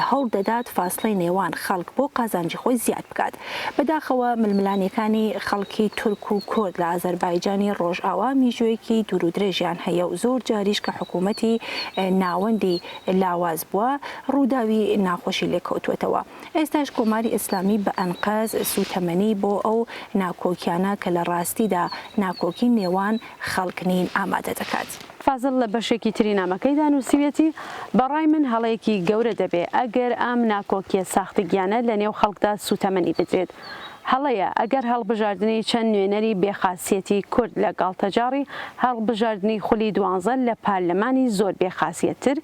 B: هەوڵ دەدات فاسڵەی نێوان خەڵک بۆ قازانجی خۆی زیاد بکات بەداخەوە ململانیەکانی خەڵکی تورک و کورد لە ئازەربایجانی ڕۆژئاوا میژوەیەکی دوور و درێژیان هەیە و زۆر جاریش کە حکوومەتی ناوەندی لاواز بووە ڕووداوی ناخۆشی لێکەوتوێتەوە ئێستاش کۆماری ئیسلامی بە ئەنقەز سوتەمەنی بۆ ئەو ناکۆکیانە کە لە ڕاستیدا ناکۆکی نێوان خەڵکنین ئامادە دەکات.
A: فازڵ لە بەشێکی تری نامەکەیدا نووسیوێتی بەڕای من هەڵەیەکی گەورە دەبێ ئەگەر ئەم ناکۆکیە ساختگیانە لە نێو خەڵکدا سوتەمەنی بدرێت. هەڵەیە ئەگەر هەڵبژاردننی چەند نوێنەری بێخاسیەتی کورد لە گاڵتەجاری هەڵبژاردننی خولی 12 لە پارلەمانی زۆر بێخاسیەتتر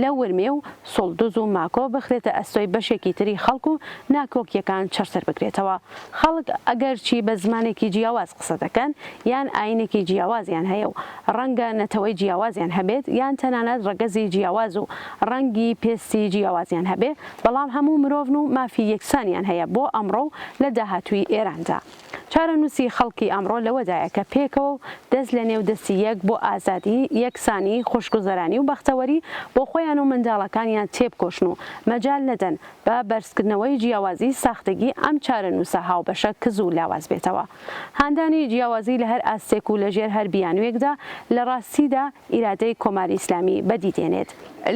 A: لە ورمێ و سڵدوز و ماکۆ بخرێتە ئەستۆی بەشێکی تری خەڵک و ناکۆکیەکان چەرسەر بگرێتەوە خەڵک ئەگەر چی بە زمانێکی جیاواز قسە دەکەن یان ئاینێکی جیاوازیان هەیە و ڕەنگە نەتەوەی جیاوازیان هەبێت یان تەنانەت ڕەگەزی جیاواز و ڕەنگی پێستی جیاوازیان هەبێت بەڵام هەموو مرۆڤ و مافی یەکسانیان هەیە بۆ ئەمڕۆ لە داهات توی ئێراندا چارەنووسی خەڵکی ئەمڕۆ لەوەدایە کە پێکەوە دەست لە نێودەستی یەک بۆ ئازادی یەکسانی خوشکگوزەرانی و بەختەوەری بۆ خۆیان و منداڵەکانیان تێبکۆشن و مەجال نەدەن بە بەرزکردنەوەی جیاوازی ساختگی ئەم چارەنووسە هاوبەشە کز و لاواز بێتەوە. هاندانی جیاوازی لە هەر ئاستێک و لەژێر هەر بیانوێکدا لە ڕاستیدا ئیرادەی کۆماری ئیسلامی بەدیدێنێت.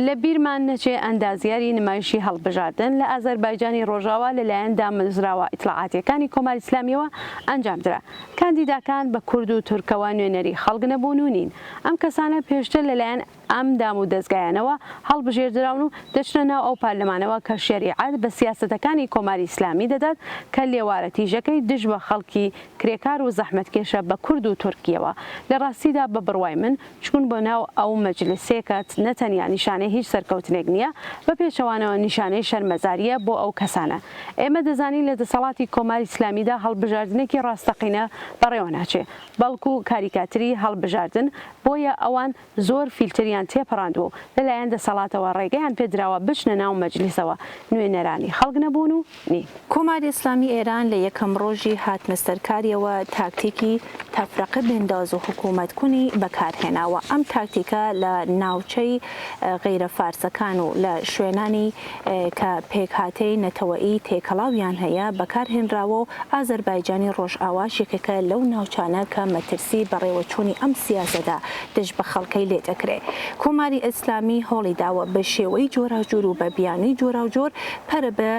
A: لە بیرمان نەچێ ئەندازیاری نمایشی هەڵبژاردن لە ئازەربایجانی ڕۆژاوا لەلایەن دامەزراوە ئیتلاعاتیەکانی کۆماری ئیسلامیەوە ئەنجامدرا. کاندیداکان بە کورد و تورکەوە نوێنەری خەڵک نەبوون و نین. ئەم کەسانە پێشتر لەلایەن ئەم دام و دەستگایانەوە هەڵبژێردراون و دەچنە ناو ئەو پارلەمانەوە کە شێریعەت بە سیاسەتەکانی کۆماری ئیسلامی دەدات کە لێوارە تیژەکەی دژ بە خەڵکی کرێکار و زەحمەتکێشە بە کورد و تورکیەوە. لە ڕاستیدا بە بڕوای من چکون بۆ ناو ئەو مەجلسێکە نەتەنیا نیشانەی هیچ سەرکەوتنێک نییە بە پێچەوانەوە نیشانەی شەرمەزاریە بۆ ئەو کەسانە. ئێمە دەزانین لە دەسەڵاتی کۆماری ئیسلامیدا هەڵبژاردنێکی ڕاستەقینە بەڕێوە ناچێ بەڵکو کاریکاتری هەڵبژاردن بۆیە ئەوان زۆر فیلتریان تێپەڕاندووە و لەلایەن دەسەڵاتەوە ڕێگەیان پێدراوە بچنە ناو مەجلیسەوە نوێنەرانی خەڵک نەبوون و نی.
B: کۆماری ئیسلامی ئێران لە یەکەم ڕۆژی هاتمە سەرکاریەوە تاکتیکی تەفرەقە بێنداز و حکوومەتکوونی بەکارهێناوە. ئەم تاکتیکە لە ناوچەی غیرە فارسەکان و لە شوێنانی کە پێکهاتەی نەتەوەئی تێکەڵاویان هەیە بەکارهێنراوە و ئازەربایجانی ڕۆژئاواشێکەکە لەو ناوچانە کە مەترسی بەڕێوەچوونی ئەم سیاسەدا دژ بە خەڵکەی لێ دەکرێت. کۆماری ئیسلامی هۆڵی داوە بە شێوەی جۆراوجۆر و بە بیانووی جۆراوجۆر پەرە بە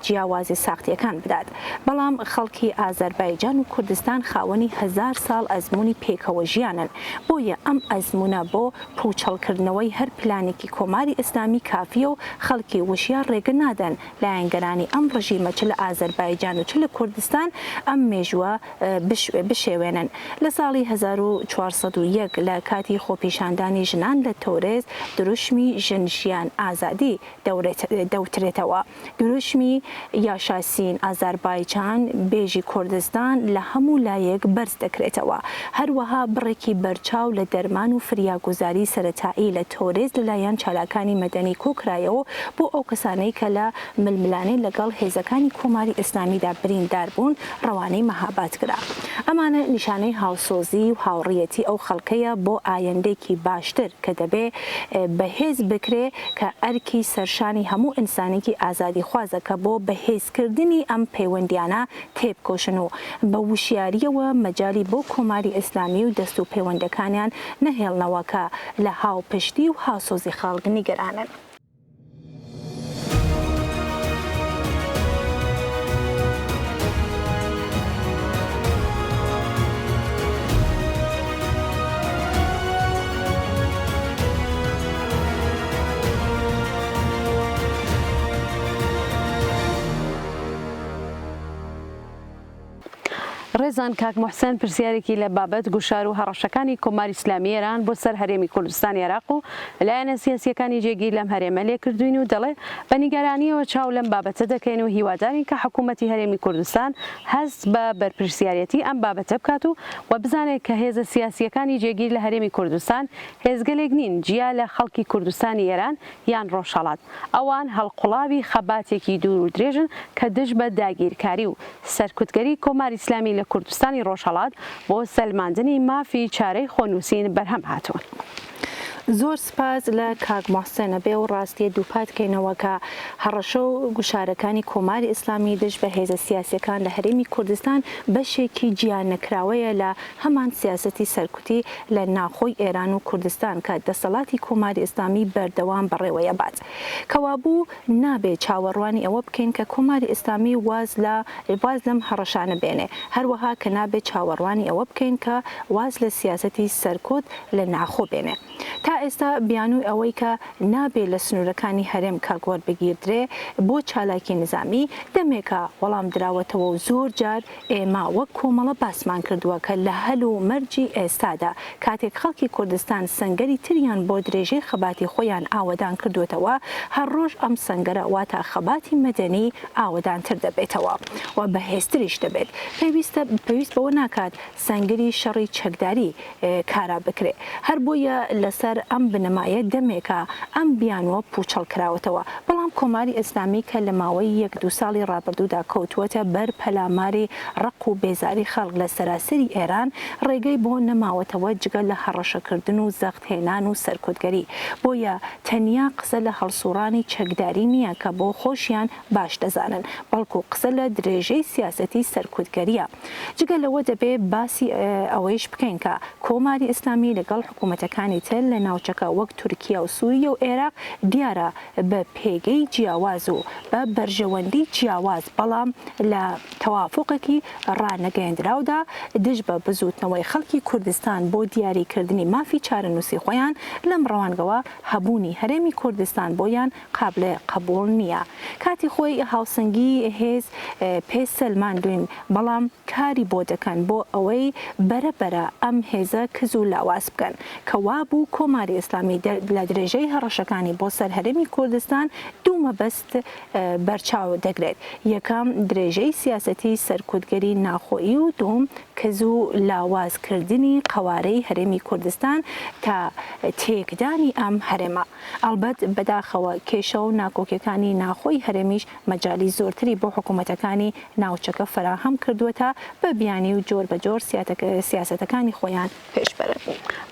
B: جیاوازی ساختیەکان بدات. بەڵام خەڵکی ئازەربایجان و کوردستان خاوەنی 1000 ساڵ ئەزمموی پێکەوە ژیانن. بۆیە ئەم ئەزمونە بۆ پوچەڵکردنەوەی هەر پلانێکی کۆماری ئیسلامی کافیە و خەڵکی وشیان ڕێگە نادەن لایەنگەرانی ئەم ڕژیمە چ لە ئازەربایجان و چ لە کوردستان ئەم مێژووە بشێوێنن. لە ساڵی 1401 لە کاتی خۆپیشاندانی ژنان لە تۆرێز دروشمی ژنژیان ئازادی دەوترێتەوە. دروشمی یاشاسین ئازەربایجان بێژی کوردستان لە هەموو لایەک بەرز دەکرێتەوە. هەروەها بڕێکی بەرچاو لە دەرمان و فریاگوزاری سەرەتایی لە تۆرێز لەلایەن چالاکانی مەدەنی کۆکرایەوە بۆ ئەو کەسانەی کە لە ململانەی لەگەڵ هێزەکانی کۆماری ئیسلامیدا بریندار بوون ڕەوانەی مەهابات کرا. ئەمانە نیشانەی هاوسۆزی و هاوڕێتی ئەو خەڵکەیە بۆ ئایندێکی باشتر کە دەبێ بەهێز بکرێ کە ئەرکی سەرشانی هەموو ئینسانێکی ئازادی خوازەکە بۆ بەهێزکردنی ئەم پەیوەندیانە تێبکۆشن و بە وشیاریەوە مەجای بۆ کۆماری ئیسلامی و دەست و پەیوەندەکانیان نەهێڵنەوەکە لە هاوپشتی و هاوسۆزی خەڵک نیگەرانن.
A: ڕێزان کاک موحسێن پرسیارێکی لە بابەت گوشار و هەڕەشەکانی کۆماری ئیسلامی ئێران بۆ سەر هەرێمی کوردستان عێراق و لایەنە سیاسیەکانی جێگیر لەم هەرێمە لێ کردوین و دەڵێ بە نیگەرانیەوە چاو لەم بابەتە دەکەین و هیوادارین کە حکوومەتی هەرێمی کوردستان هەست بە بەرپرسیارەتی ئەم بابەتە بکات و بزانێت کە هێزە سیاسیەکانی جێگیر لە هەرێمی کوردستان هێزگەلێک نین جیا لە خەڵکی کوردستانی ئێران یان ڕۆژهەڵات. ئەوان هەڵقوڵاوی خەباتێکی دوور و درێژن کە دژ بە داگیرکاری و سەرکوتگەری کۆماری ئیسلامی لە کوردستانی ڕۆژهەڵات بۆ سەلماندنی مافی چارەی خۆنووسین بەرهەم هاتوون.
B: زۆر سپاس لە کاک موحسێنە بێ و ڕاستیە دووپاتکەینەوە کە هەڕەشە و گوشارەکانی کۆماری ئیسلامی دژ بە هێزە سیاسیەکان لە هەرێمی کوردستان بەشێکی گیان نەکراوەیە لە هەمان سیاسەتی سەرکوتی لە ناخۆی ئێران و کوردستان کە دەسەڵاتی کۆماری ئیسلامی بەردەوام بەڕێوەیە بات. کەوابوو نابێت چاوەڕوانی ئەوە بکەین کە کۆماری ئیسلامی واز لەم هەڕەشانە بێنێ. هەروەها کە نابێت چاوەڕوانی ئەوە بکەین کە واز لە سیاسەتی سەرکوت لە ناخۆ بێنێ. تا ئێستا بیانووی ئەوەی کە نابێت لە سنوورەکانی هەرێم کارگۆر بگیردرێ بۆ چالاکی نظامی دەمێکە وەڵام دراوەتەوە و زۆر جار ئێمە وەک کۆمەڵە باسمان کردووە کە لە هەل و مەرجی ئێستادا کاتێک خەڵکی کوردستان سەنگەری تریان بۆ درێژەی خەباتی خۆیان ئاوەدان کردوێتەوە هەر ڕۆژ ئەم سەنگەرە واتە خەباتی مەدەنی ئاوەدانتر دەبێتەوە و بەهێزتریش دەبێت. پێویست بەوە ناکات سەنگەری شەڕی چەکداری کارا بکرێ. هەر بۆیە لەسەر ئەم بنەمایە دەمێکە ئەم بیانوە پوچەڵ کراوەتەوە بەڵام کۆماری ئیسلامی کە لە ماوەی 1-2 ساڵی ڕابردوودا کەوتووەتە بەر پەلاماری ڕق و بێزاری خەڵک لە سەراسەری ئێران ڕێگەی بۆ نەماوەتەوە جگە لە هەڕەشەکردن و زەختهێنان و سەرکوتگەری بۆیە تەنیا قسە لە هەڵسوڕانی چەکداری نییە کە بۆ خۆشیان باش دەزانن بەڵکو قسە لە درێژەی سیاسەتی سەرکوتگەریە جگە لەوە دەبێ باسی ئەوەیش بکەین کە کۆماری ئیسلامی لەگەڵ حکوومەتەکانی تر لە ناوچەکە وەک تورکیا و سووریە و عێراق دیارە بە پێگەی جیاواز و بە بەرژەوەندی جیاواز بەڵام لە تەوافقێکی ڕانەگەیەندراودا دژ بە بزوتنەوەی خەڵکی کوردستان بۆ دیاریکردنی مافی چارەنووسی خۆیان لەم ڕەوانگەوە هەبوونی هەرێمی کوردستان بۆیان قابلە قبول نییە کاتی خۆی هاوسەنگی هێز پێ سەلماندوین بەڵام کاری بۆ دەکەن بۆ ئەوەی بەرەبەرە ئەم هێزە کز و لاواز بکەن کە وابوو کۆماری ئیسلامی لە درێژەی هەڕەشەکانی بۆ سەر هەرێمی کوردستان دوو مەبەست بەرچاو دەگرێت یەکەم درێژەی سیاسەتی سەرکوتگەری ناخۆیی و دوم کز و لاوازکردنی قوارەی هەرێمی کوردستان تا تێکدانی ئەم هەرێمە ئەلبەت بەداخەوە کێشە و ناکۆکیەکانی ناخۆی هەرێمیش مەجالی زۆرتری بۆ حکوومەتەکانی ناوچەکە فراهەم کردووەتە بە بیانی و جۆر بە جۆر سیاسەتەکانی خۆیان پێشبەرن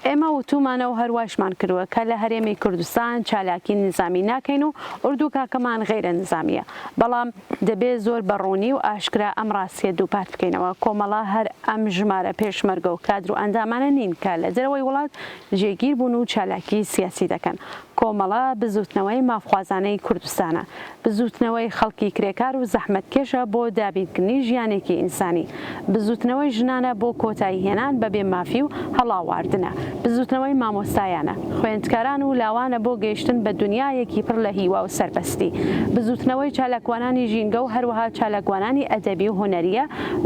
A: ئێمە وتومانەوە هەرواشمان کردووە کە لە هەرێمی کوردستان چالاکی نظامی ناکەین و ئوردوکاکەمان غیرە نظامیە بەڵام دەبێت زۆر بەڕوونی و ئاشکرا ئەم ڕاستیە دووپات بکەینەوە کۆمەڵا هەر ئەم ژمارە پێشمەرگە و کادر و ئەندامانە نین کە لە دەرەوەی وڵات جێگیر بوون و چالاکی سیاسی دەکەن کۆمەڵا بزوتنەوەی مافخوازانەی کوردستانە بزوتنەوەی خەڵکی کرێکار و زەحمەتکێشە بۆ دابینکردنی ژیانێکی ئینسانی بزوتنەوەی ژنانە بۆ کۆتایی هێنان بەبێ مافی و هەڵاواردنە بزوتنەوەی مامۆستایانە خوێندکاران و لاوانە بۆ گەیشتن بە دنیایەکی پڕ لە هیوا و سەربەستی بزوتنەوەی چالاکوانانی ژینگە و هەروەها چالاکوانانی ئەدەبی و هونەریە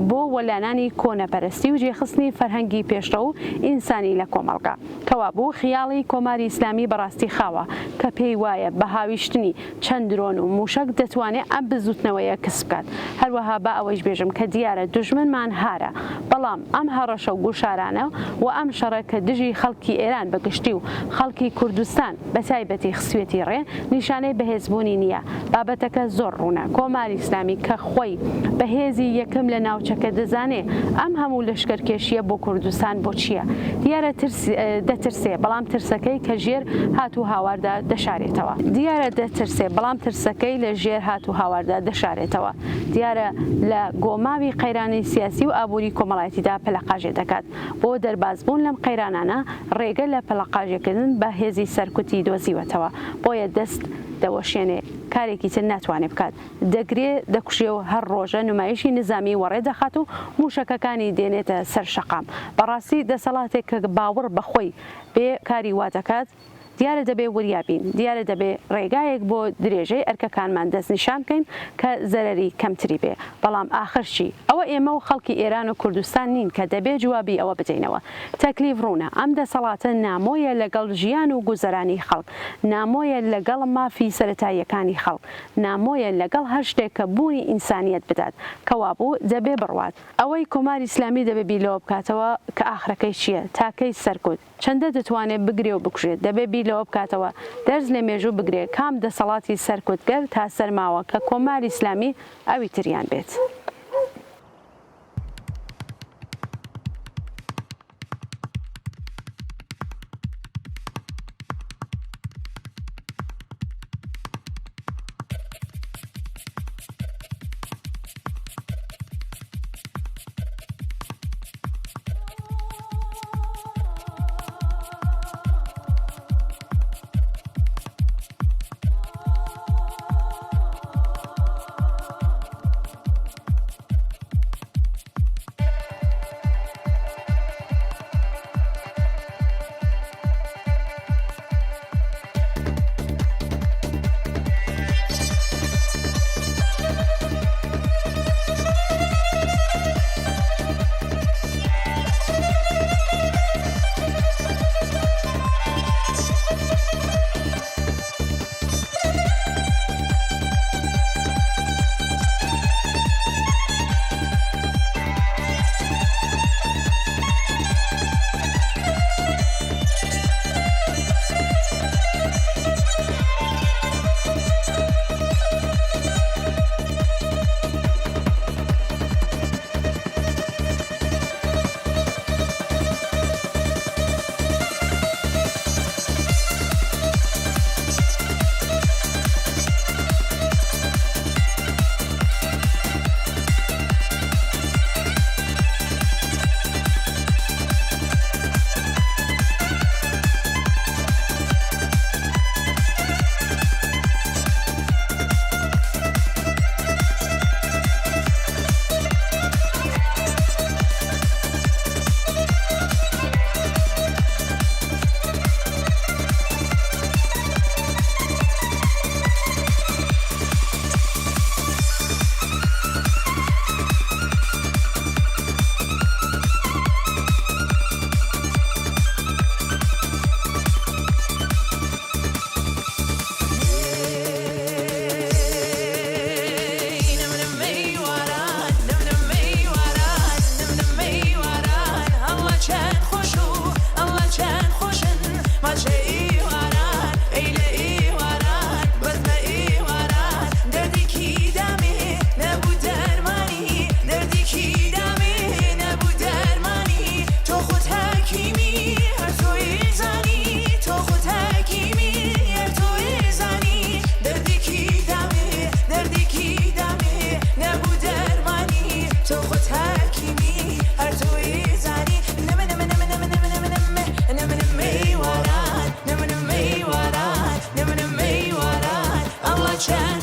A: بۆ وەلانانی کۆنەپەرستی و جێخستنی فەرهەنگی پێشڕە و ئینسانی لە کۆمەڵگا کەوا بوو خیاڵی کۆماری ئیسلامی بەڕاستی خاوە کە پێی وایە بە هاویشتنی چەند درۆن و موشک دەتوانێت ئەم بزوتنەوەیە کەس بکات هەروەها بە ئەوەیش بێژم کە دیارە دوژمنمان هارە بەڵام ئەم هەڕەشە و گوشارانە و ئەم شەڕە کە دژی خەڵکی ئێران بەگشتی و خەڵکی کوردستان بە تایبەتی خسوێتی ڕێ نیشانەی بەهێزبوونی نییە بابەتەکە زۆر ڕوونە کۆماری ئیسلامی کە خۆی بەهێزی یەکەم لە ناوچەکە دەزانێ ئەم هەموو لەشکەرکێشیە بۆ کوردستان بۆ چییە دیارە دەترسێ بەڵام ترسەکەی کە ژێر هاتوو هاواردا دەشارێتەوە دیارە دەترسێ بەڵام ترسەکەی لە ژێر هاتوو هاواردا دەشارێتەوە دیارە لە گۆماوی قەیرانی سیاسی و ئابووری کۆمەڵایەتیدا پەلەقاژێ دەکات بۆ دەربازبوون لەم قەیرانانە ڕێگە لە پەلەقاژێکردن بە هێزی سەرکوتی دۆزیوەتەوە بۆیە دەست دەوەشێنێ کارێکی تر ناتوانێت بکات دەگرێ دەکوژێ و هەر ڕۆژە نمایشی نظامی وەڕێ دەخات و موشەکەکانی دێنێتە سەر شەقام بەڕاستی دەسەڵاتێک کە باوەڕ بەخۆی بێ کاری واتەکات دیارە دەبێ وریابین دیارە دەبێ ڕێگایەک بۆ درێژەی ئەرکەکانمان دەستنیشان بکەین کە زەرەری کەمتری بێ بەڵام ئاخرچی ئەوە ئێمە و خەڵکی ئێران و کوردستان نین کە دەبێ جوابی ئەوە بدەینەوە تەکلیف ڕوونە ئەم دەسەڵاتە نامۆیە لەگەڵ ژیان و گوزەرانی خەڵک نامۆیە لەگەڵ مافی سەرەتاییەکانی خەڵک نامۆیە لەگەڵ هەر شتێک کە بوونی ئینسانیەت بدات کەوابوو دەبێ بڕوات ئەوەی کۆماری ئیسلامی دەبێ بیلەوە بکاتەوە کە ئاخرەکەی چییە تاکەی سەرکوت چەندە دەتوانێت بگرێ و بکوژێت دەبێ بیلەوە بکاتەوە دەرز لێ مێژوو بگرێت کام دەسەڵاتی سەرکوتگەر تا سەرماوە کە کۆماری ئیسلامی ئەوی تریان بێت.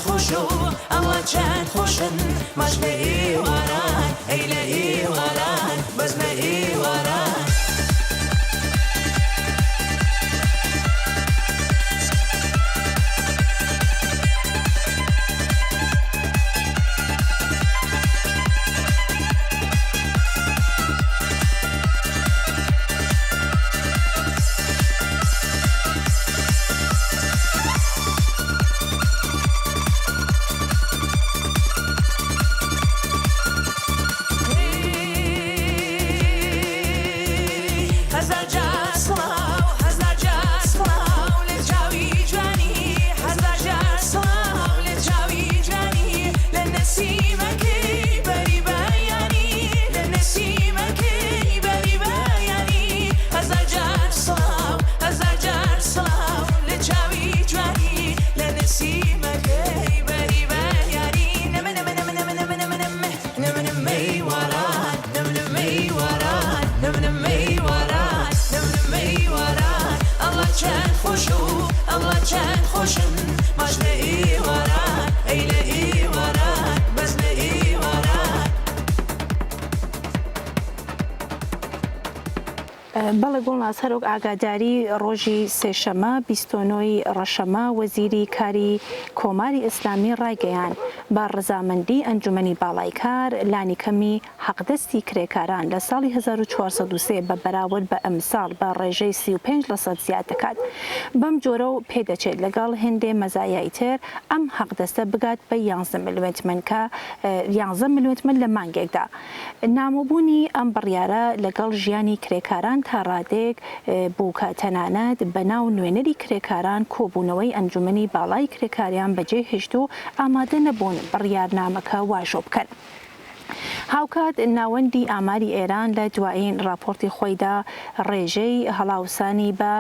E: خوشو الله چند خوشن مجد ایواران ایل ایواران بزم ایواران
B: بەڵێ گوڵناس هەرۆک ئاگاداری ڕۆژی سێشەمە 29 ڕەشەمە وەزیری کاری کۆماری ئیسلامی ڕایگەیان با ڕەزامەندی ئەنجومەنی باڵای کار لانیکەمی حەقدەستی کرێکاران لە ساڵی 1403 بە بەراورد بە ئەمساڵ بە ڕێژەی 35% زیاد دەکات. بەم جۆرە و پێدەچێت لەگەڵ هێندێ مەزایای تر ئەم حەقدەستە بگات بە 11 میلیۆن لە مانگێکدا. نامۆبوونی ئەم بڕیارە لەگەڵ ژیانی کرێکاران تا ڕادێک بوو کە تەنانەت بەناو نوێنەری کرێکاران کۆبوونەوەی ئەنجومەنی باڵای کرێکاریان بەجێ هێشت و ئامادە نەبوون بڕیارنامەکە واژۆ بکەن. هاوکات ناوەندی ئاماری ئێران لە دوایین راپۆرتی خۆیدا ڕێژەی هەڵاوسانی بە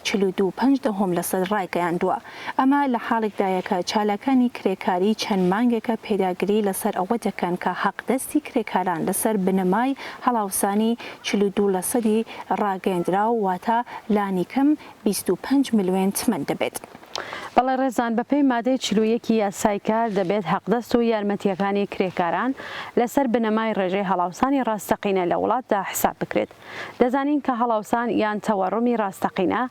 B: 42.5% ڕایگەیاندووە. ئەمە لە حاڵێکدایە کە چالەکانی کرێکاری چەند مانگێکە پێداگری لەسەر ئەوە دەکەن کە حەقدەستی کرێکاران لەسەر بنەمای هەڵاوسانی 42% ڕاگەیاندرا و واتە لانیکەم 25 میلیۆن تمەن دەبێت.
A: بەڵێ ڕێزان بەپێی مادەی 41 یاسای کار دەبێت حەقدەست و یارمەتیەکانی کرێکاران لەسەر بنەمای ڕێژەی هەڵاوسانی ڕاستەقینە لە وڵاتدا حساب بکرێت. دەزانین کە هەڵاوسان یان تەوەڕوومی ڕاستەقینە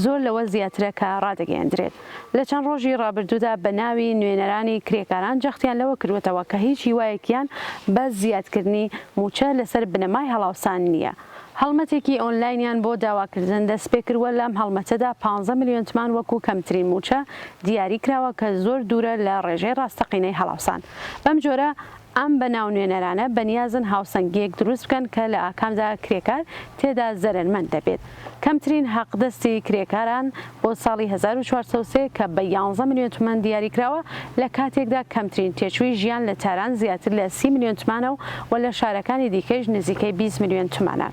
A: زۆر لەوە زیاترە کە ڕادەگەیەندرێت. لە چەند ڕۆژی ڕابردوودا بە ناوی نوێنەرانی کرێکاران جەختیان لەوە کردوێتەوە کە هیچ هیوایەکیان بە زیادکردنی موچە لەسەر بنەمای هەڵاوسان نییە. هەڵمەتێکی ئۆنلاینیان بۆ داواکردن دەست پێ کردووە لەم هەڵمەتەدا 15 میلیۆن تمان وەکو کەمترین موچە دیاری کراوە کە زۆر دوورە لە ڕێژەی ڕاستەقینەی هەڵاوسان. بەم جۆرە ئەم بەناو نوێنەرانە بەنیازن هاوسەنگیەک دروست بکەن کە لە ئاکامدا کرێکار تێدا زەرمەند دەبێت. کەمترین حەقدەستی کرێکاران بۆ ساڵی 1403 کە بە 11 میلیۆن تومان دیاری کراوە لە کاتێکدا کەمترین تێچووی ژیان لە تاران زیاتر لە 30 میلیۆن تومانە و لە شارەکانی دیکەش نزیکەی 20 میلیۆن تومانە.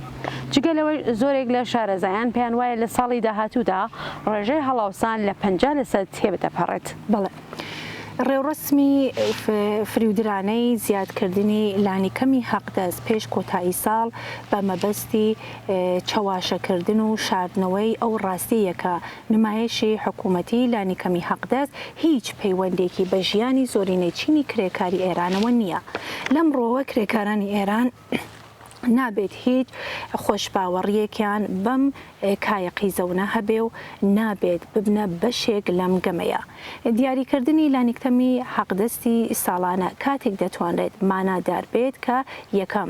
A: جگەلەوە زۆرێک لە شارەزایان پێیان وایە لە ساڵی داهاتوودا ڕێژەی هەڵاوسان لە 50% تێبدەپەڕێت.
B: بەڵێ. ڕێوڕسمی فریودرانەی زیادکردنی لانیکەمی حەقدەست پێش کۆتایی ساڵ بە مەبەستی چەواشەکردن و شاردنەوەی ئەو ڕاستیەکە نمایشی حکوومەتی لانیکەمی حەقدەست هیچ پەیوەندێکی بە ژیانی زۆرینەی چینی کرێکاری ئێرانەوە نییە. لەم ڕۆوە کرێکارانی ئێران نابێت هیچ خۆشباوەڕیەکیان بەم کایەقی زەونە هەبێ و نابێت ببنە بەشێک لەم گەمەیە. دیاریکردنی لانیکتەمی حەقدەستی ساڵانە کاتێک دەتوانرێت مانادار بێت کە یەکەم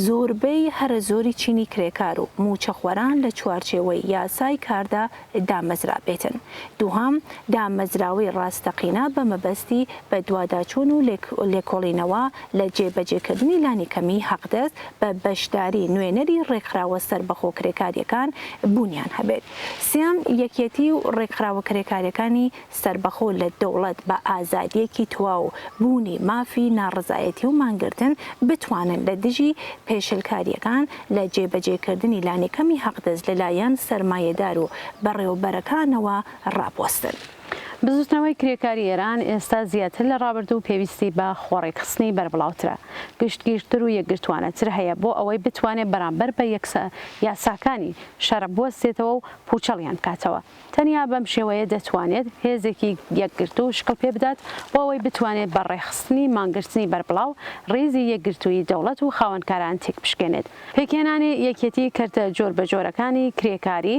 B: زۆربەی هەرە زۆری چینی کرێکار و موچەخوەران لە چوارچێوەی یاسای کاردا دامەزرا بێتن. دووهەم دامەزراوی ڕاستەقینە بە مەبەستی بە دوواداچوون و لێکۆڵینەوە لە جێبەجێکردنی لانیکەمی حەقدەست بە بەشداری نوێنەری ڕێکخراوە سەربەخۆ کرێکاریەکان بوونیان هەبێت. سێم یەکێتی و ڕێکخراوە کرێکاریەکانی سەربەخۆ لە دەوڵەت بە ئازادیەکی تواو بوونی مافی ناڕزایەتی و مانگرتن بتوانن لە دژی پێشلکاریەکان لە جێبەجێکردنی لانیکەمی حەقدەست لەلایەن سەرمایەدار و بەڕێوەبەرەکانەوە ڕاپۆستن.
A: بزوتنەوەی کرێکاری ئێران ئێستا زیاتر لە ڕابردوو پێویستی بە خۆڕێکخستنی بەربڵاوترە گشتگیرتر و یەکگرتوانەتر هەیە بۆ ئەوەی بتوانێت بەرامبەر بە یاساکانی شەڕ بوەستێتەوە و پوچەڵیان بکاتەوە. تەنیا بەم شێوەیە دەتوانێت هێزێکی یەکگرتو و شکڵ پێ بدات بۆ ئەوەی بتوانێت بە ڕێخستنی مانگرتنی بەربڵاو ڕێزی یەکگرتووی دەوڵەت و خاوەنکاران تێک بشکێنێت. پێکێنانی یەکێتی کەرتە جۆر بە جۆرەکانی کرێکاری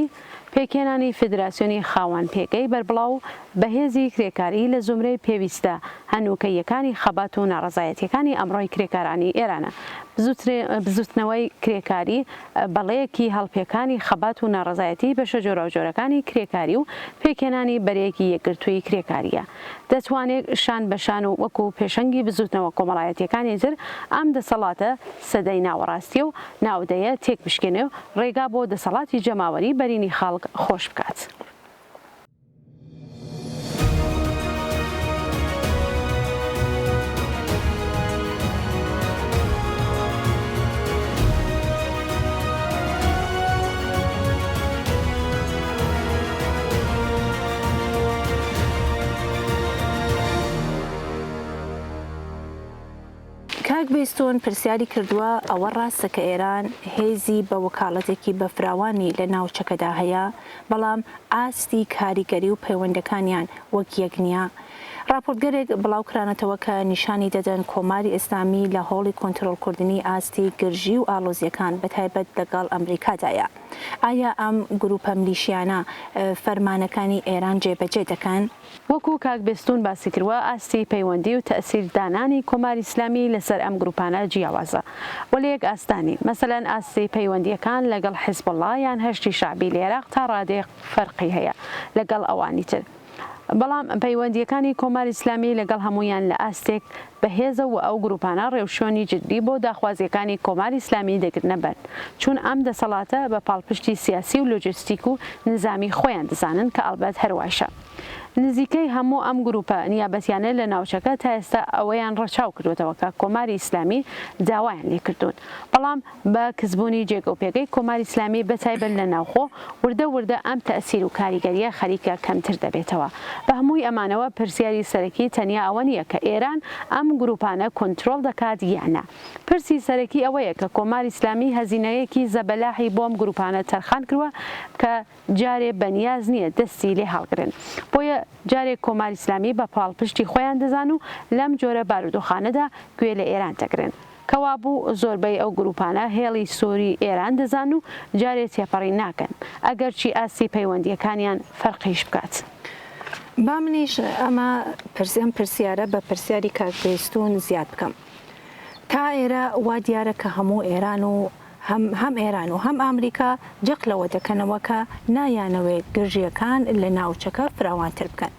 A: پێکێنانی فیدراسیۆنی خاوەن پێگەی بەربڵاو بەهێزی کرێکاری لە زمرەی پێویستە هەنووکەیەکانی خەبات و ناڕەزایەتیەکانی ئەمڕۆی کرێکارانی ئێرانە. بزوتنەوەی کرێکاری بەڵەیەکی هەڵپێکانی خەبات و ناڕەزایەتی بەشە جۆرە و جۆرەکانی کرێکاری و پێکێنانی بەرەیەکی یەکگرتووی کرێکاریە. دەتوانێت شان بەشان و وەکو پێشەنگی بزوتنەوە کۆمەڵایەتیەکانی تر ئەم دەسەڵاتە سەدەی ناوەڕاستی و ناودەیە تێک بشکێنێ و ڕێگا بۆ دەسەڵاتی جەماوەری بەرینی خەڵک خۆش بکات.
B: کاک بیستۆن پرسیاری کردووە ئەوە ڕاستە کە ئێران هێزی بە وەکاڵەتێکی بەفراوانی لە ناوچەکەدا هەیە بەڵام ئاستی کاریگەری و پەیوەندەکانیان وەک یەک نییە. راپۆرتگەرێک بڵاوکرانەتەوە کە نیشانی دەدەن کۆماری ئیسلامی لە هۆڵی کۆنتترۆلکردنی ئاستی گرژی و ئالۆزیەکان بەتایبەت لەگەڵ ئەمریکادایە. ئایا ئەم گروپە ملیشیانە فەرمانەکانی ئێران جێبەجێ دەکەن؟
A: وەکو کاک بیستۆن باسی کردووە ئاستی پەیوەندی و تەئسیردانانی کۆماری ئیسلامی لەسەر ئەم گروپانە جیاوازە وەلەیەک ئاستانی مەسەلەن ئاستی پەیوەندیەکان لەگەڵ حیزبوڵڵا یان هەشتی شعبی لە عێراق تا ڕادێ فەرقی هەیە لەگەڵ ئەوانی تر. بەڵام پەیوەندیەکانی کۆماری ئیسلامی لەگەڵ هەمویان لە ئاستێک بەهێزە و ئەو گروپانە ڕێوشۆنی جدی بۆ داخوازیەکانی کۆماری ئیسلامی دەگرنە بەر چون ئەم دەسەڵاتە بە پاڵپشتی سیاسی و لۆجستیک و نظامی خۆیان دەزانن کە ئەلبەت هەرواشە. نزیکەی هەموو ئەم گروپە نیابەتیانە لە ناوچەکە تا ئێستا ئەوەیان ڕەچاو کردوێتەوە کە کۆماری ئیسلامی داوایان لێکردوون. بەڵام بە کەسبوونی جێگە و پێگەی کۆماری ئیسلامی بەتایبەت لە ناوخۆ وردە ئەم تەئسیر و کاریگەریە خەریکە کەمتر دەبێتەوە. بە هەمووی ئەمانەوە پرسیاری سەرەکی تەنیا ئەوە نییە کە ئێران ئەم گروپانە کۆنتترۆل دەکات یانە. پرسی سەرەکی ئەوەیە کە کۆماری ئیسلامی هەزینەیەکی زەبەلاحی بۆم گروپانە تەرخان کردووە کە جارێ بەنیاز نییە دەستی لێ هەڵگرن. بۆیە جارێک کۆماری ئیسلامی بە پاڵپشتی خۆیان دەزان و لەم جۆرە بارودۆخانەدا گوێ لە ئێران دەگرن. کەوا بوو زۆربەی ئەو گروپانە هێڵی سووری ئێران دەزان و جارێ تێپەڕی ناکەن ئەگەرچی ئاسی پەیوەندیەکانیان فەرقیش بکات.
B: با منیش ئەمە پرسیارە بە پرسیاری کاک بیستۆن زیاد بکەم. تا ئێرە وا دیارە کە هەموو ئێران و هەم ئێران و هەم ئەمریکا جەق لەوە دەکەنەوە کە نایانەوێت گرژیەکان لە ناوچەکە فراوانتر بکەن.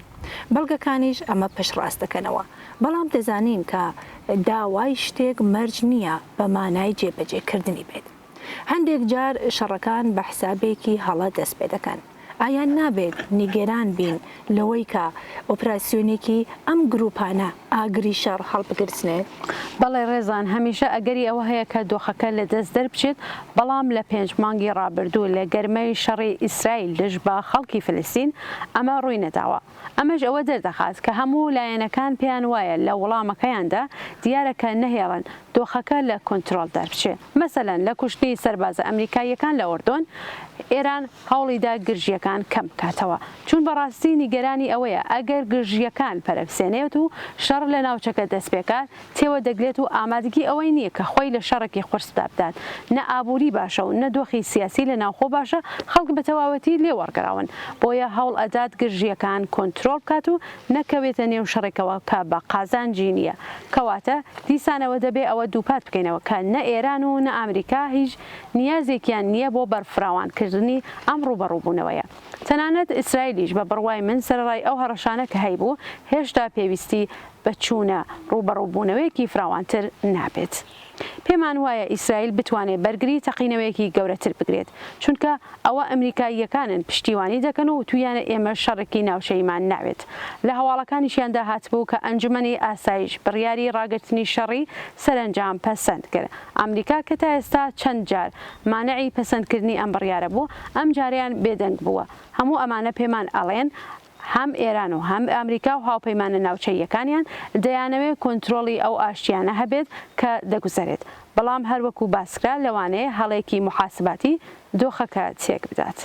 B: بەڵگەکانیش ئەمە پشتڕاست دەکەنەوە. بەڵام دەزانین کە داوای شتێک مەرج نییە بە مانای جێبەجێکردنی بێت. هەندێک جار شەڕەکان بە حسابێکی هەڵە دەست پێ دەکەن. ئایا نابێت نیگەران بین لەوەی کە ئۆپراسیۆنێکی ئەم گروپانە ئاگری شەڕ هەڵبگرتنێت؟
A: بەڵێ ڕێزان هەمیشە ئەگەری ئەوە هەیە کە دۆخەکە لە دەست دەربچێت بەڵام لە 5 مانگی ڕابردوو لە گەرمەی شەڕی ئیسرائیل دژ بە خەڵکی فلستین ئەمە ڕووی نەداوە. ئەمەش ئەوە دەردەخات کە هەموو لایەنەکان پێیان وایە لە وەڵامەکەیاندا دیارەکە نەهێڵن دۆخەکە لە کۆنتترۆل دەربچێت. مەسەلەن لە کوشتنی سەربازە ئەمریکاییەکان لە ئۆردۆن ئێران هەوڵیدا گرژیەکان کەم بکاتەوە چون بەڕاستی نیگەرانی ئەوەیە ئەگەر گرژیەکان پەرەپسێنێت و شەڕ لە ناوچەکە دەستپێکات تێوە دەگرێت و ئامادگی ئەوەی نییە کە خۆی لە شەڕێکی قورسدا بدات نە ئابووری باشە و نە دۆخی سیاسی لە ناوخۆ باشە خەڵک بە تەواوەتی لێوەڕگەراون بۆیە هەوڵ ئەدات گرژیەکان کۆنتترۆل بکات و نەکەوێتە نێو شەڕێکەوە کە بە قازانجی نییە کەواتە دیسانەوە دەبێت ئەوە دووپات بکەینەوە کە نە ئێران و نە ئەمریکا هیچ نیازێکیان نییە بۆ بەرفراوانکردنی ئەم ڕوبەڕووبوونەوەیە. تەنانەت ئیسرائیلیش بە بڕوای من سەرڕای ئەو هەڕەشانە کە هەیبوو هێشتا پێویستی بە چوونە ڕوبەڕووبوونەوەیەکی فراوانتر نابێت. پێمان وایە ئیسرائیل بتوانێت بەرگری تەقینەوەیەکی گەورەتر بگرێت چونکە ئەوە ئەمریکاییەکانن پشتیوانی دەکەن و تویانە ئێمە شەڕێکی ناوچەیمان ناوێت. لە هەواڵەکانیشیاندا هاتبوو کە ئەنجومەنی ئاسایش بڕیاری ڕاگررتنی شەڕی سەرنجام پەسەند کرد. ئەمریکا کە تا ئێستا چەند جار مانەعی پەسەندکردنی ئەم بڕیارە بوو ئەم جاریان بێدەنگ بووە. هەموو ئەمانە پێمان ئەڵێن هەم ئێران و هەم ئەمریکا و هاوپەیمانە ناوچەییەکانیان دەیانەوێت کۆنتترۆلی ئەو ئاشتیانە هەبێت کە دەگوزارێت، بەڵام هەروەکو باسکرا لەوانەیە هەڵێکی محاسباتی دۆخەکە چێک بدات.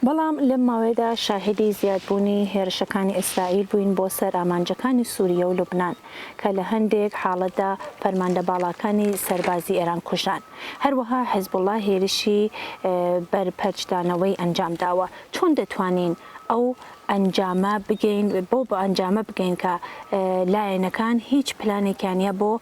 B: بەڵام لەم ماوەیەدا شاهدی زیادبوونی هێرشەکانی ئیسرائیل بووین بۆ سەر ئامانجەکانی سووریە و لوبنان کە لە هەندێک حاڵەتدا فەرماندە باڵاکانی سەربازی ئێران کوژان. هەروەها حیزبوڵڵا هێرشی بەرپەرچدانەوەی ئەنجام داوە. چۆن دەتوانین ئەو ئەنجامە بگەین بۆ ئەنجامە بگەین کە لایەنەکان هیچ پلانێکیانە بۆ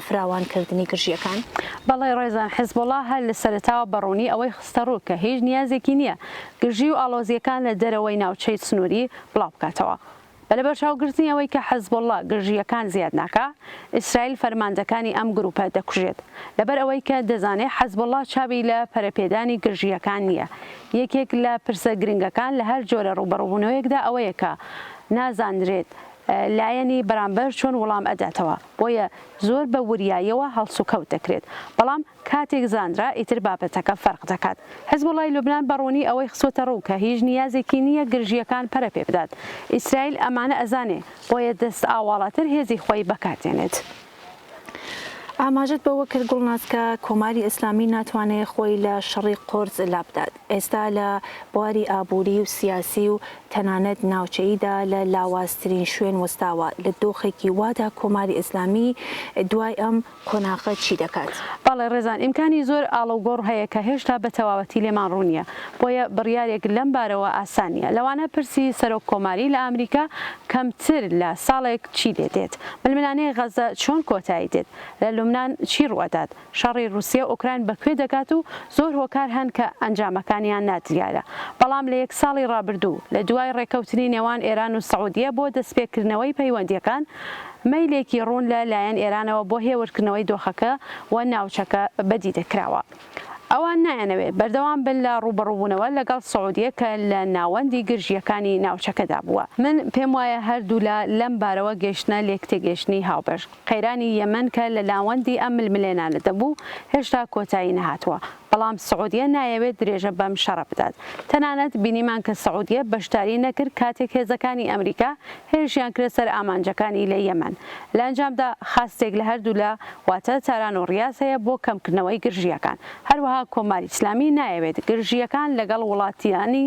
B: فراوانکردنی گژیەکان؟
A: بەڵێ ڕێزان، حیزبوڵڵا هەر لە سەرەتاوە بەڕوونی ئەوەی خستە ڕوو کە هیچ نیازێکی نییە گژی و ئاڵۆزیەکان لە دەرەوەی ناوچەی سنووری بڵاو بکاتەوە. بەلەبەر چاوگرتنی ئەوەی کە حیزبوڵڵا گژیەکان زیاد ناکا، ئیسرائیل فەرماندەکانی ئەم گروپە دەکوژێت لەبەر ئەوەی کە دەزانێت حیزبوڵڵا چاوی لە پەرەپێدانی گژیەکان نییە. یەکێک لە پرسە گرنگەکان لە هەر جۆرە ڕوبەڕووبوونەوەیەکدا ئەوەیە کە نازانرێت لایەنی بەرامبەر چۆن وەڵام ئەداتەوە، بۆیە زۆر بە وریاییەوە هەڵسوکەوت دەکرێت، بەڵام کاتێک زانرا ئیتر بابەتەکە فەرق دەکات. حیزبوڵڵای لوبنان بەڕوونی ئەوەی خسوەتە ڕوو کە هیچ نیازێکی نییە گژیەکان پەرەپێ بدات. ئیسرائیل ئەمانە ئەزانێ، بۆیە دەست ئاواڵاتر هێزی خۆی بەکاردێنێت.
B: ئاماژت بەوە کرد گوڵناسکە کۆماری ئیسلامی ناتوانێت خۆی لە شەڕی قورس لابدات. ئێستا لە بواری ئابووری و سیاسی و تەنانەت ناوچەییدا لە لاوازترین شوێن وەستاوە. لە دۆخێکی وادا کۆماری ئیسلامی دوای ئەم کۆناغە چی دەکات؟
A: بەڵێ ڕێزان، ئیمکانی زۆر ئاڵوگۆڕ هەیە کە هێشتا بە تەواوەتی لێمان ڕوو نییە، بۆیە بڕیارێک لەم بارەوە ئاسانیە. لەوانە پرسی سەرۆک کۆماری لە ئەمریکا کەمتر لە ساڵێک چی لێ دێت، ململانەی غەزە چۆن کۆتایی دێت، لە لوبنان چی ڕوەدات، شەڕی رووسیا ئوکراین بەکوێ دەگات و زۆر هۆکار هەن کە ئەنجامەکانیان نادیارە. بەڵام لە یەک ساڵی ڕابردوو لە دوای ڕێکەوتنی نێوان ئێران و سەعودیە بۆ دەستپێکردنەوەی پەیوەندیەکان، مەیلێکی ڕوون لە لایەن ئێرانەوە بۆ هێورکردنەوەی دۆخەکە و ناوچەکە بەدی دەکراوە. ئەوان نایەنەوێت بەردەوام بن لە ڕوبەڕووبوونەوە لەگەڵ سەعودیە کە لە ناوەندی گژیەکانی ناوچەکەدا بووە. من پێم وایە هەردوو لەم بارەوە گەشتنە لێکتێگەشتنی هاوبەش. قەیرانی یەمەن کە لە ناوەندی ئەم ململێنانە دەبوو هێشتا کۆتایی نەهاتووە، بەڵام سەعودیە نایەوێت درێژە بەم شەڕە بدات. تەنانەت بینیمان کە سەعودیە بەشداری نەکرد کاتێک هێزەکانی ئەمریکا هێرشیان کرد سەر ئامانجەکانی لە یەمەن. لە ئەنجامدا خاستێک لە هەردوو لە واتە تاران و ڕیاز هەیە بۆ کەمکردنەوەی گژیەکان. هەروەها کۆماری ئیسلامی نایەوێت گژیەکان لەگەڵ وڵاتیانی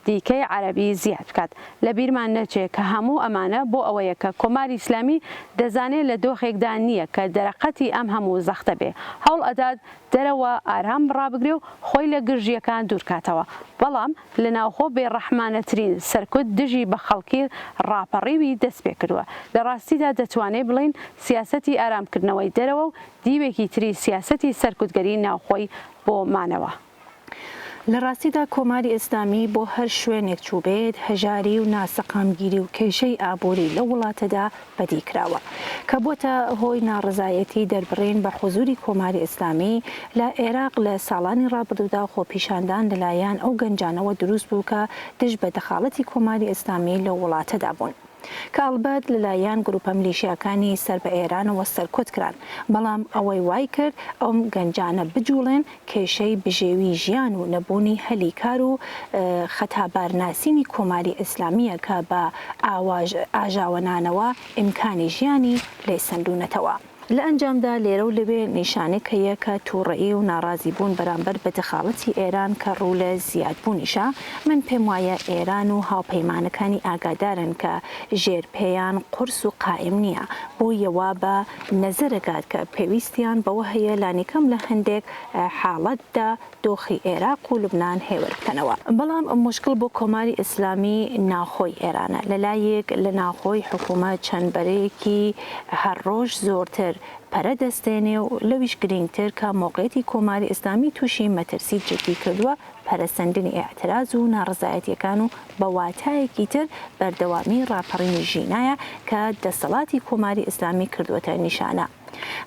A: دیکەی عەرەبی زیاد بکات. لە بیرمان نەچێت کە هەموو ئەمانە بۆ ئەوەیە کە کۆماری ئیسلامی دەزانێت لە دۆخێکدا نییە کە دەرەقەتی ئەم هەموو زەختە بێ، هەوڵ ئەدات دەرەوە ئارام بڕابگرێ و خۆی لە گژیەکان دوورکاتەوە. بەڵام لە ناوخۆ بێڕەحمانەترین سەرکوت دژی بە خەڵکی ڕاپەڕیوی دەست پێ کردووە. لە ڕاستیدا دەتوانێت بڵین سیاسەتی ئارامکردنەوەی دەرەوە و دیوێکی تری سیاسەتی سەرکوتگەری ناوخۆی بۆ مانەوە.
B: لە ڕاستیدا کۆماری ئیسلامی بۆ هەر شوێنێک چوو بێت هەژاری و ناسەقامگیری و کێشەی ئابووری لە وڵاتەدا بەدی کراوە کە بۆتە هۆی ناڕزایەتی دەربڕین بە حوزوری کۆماری ئیسلامی لە عێراق لە ساڵانی ڕابردوودا خۆپیشاندان لەلایەن ئەو گەنجانەوە دروست بوو کە دژ بە دەخاڵەتی کۆماری ئیسلامی لە وڵاتەدا بوون. کە ئەڵبەت لەلایەن گروپە میلیشیاکانی سەر بە ئێرانەوە سەرکۆت کران، بەڵام ئەوەی وای کرد ئەم گەنجانە بجوڵێن کێشەی بژێوی ژیان و نەبوونی هەلیکار و خەتابارناسینی کۆماری ئیسلامیە کە بە ئاژاوەنانەوە ئیمکانی ژیانی لێ سندوونەتەوە. لە ئەنجامدا لێرە و لەوێ نیشانێک هەیە کە تووڕەیی و ناڕازی بوون بەرامبەر بە دەخاڵەتی ئێران کە ڕوو لە زیادبوونیشە. من پێم وایە ئێران و هاوپەیمانەکانی ئاگادارن کە ژێرپێیان قورس و قائم نییە، بۆ یەوە بە نەزەرەگات کە پێویستیان بەوە هەیە لانیکەم لە هەندێک حاڵەتدا دۆخی عێراق و لوبنان هێور بکەنەوە. بەڵام مشکل بۆ کۆماری ئیسلامی ناوخۆی ئێرانە. لەلایەک لە ناوخۆی حکوومەت چەند بەرەیەکی هەر ڕۆژ زۆرتر پەرە دەستێنێ و لەویش گرنگتر کە موقعیەتی کۆماری ئیسلامی تووشی مەترسی جدی کردووە پەرەسەندنی ئاعتراض و ناڕزایەتیەکان و بە واتایەکی تر بەردەوامی ڕاپەڕینی ژینایە کە دەسەڵاتی کۆماری ئیسلامی کردووەتە نیشانە.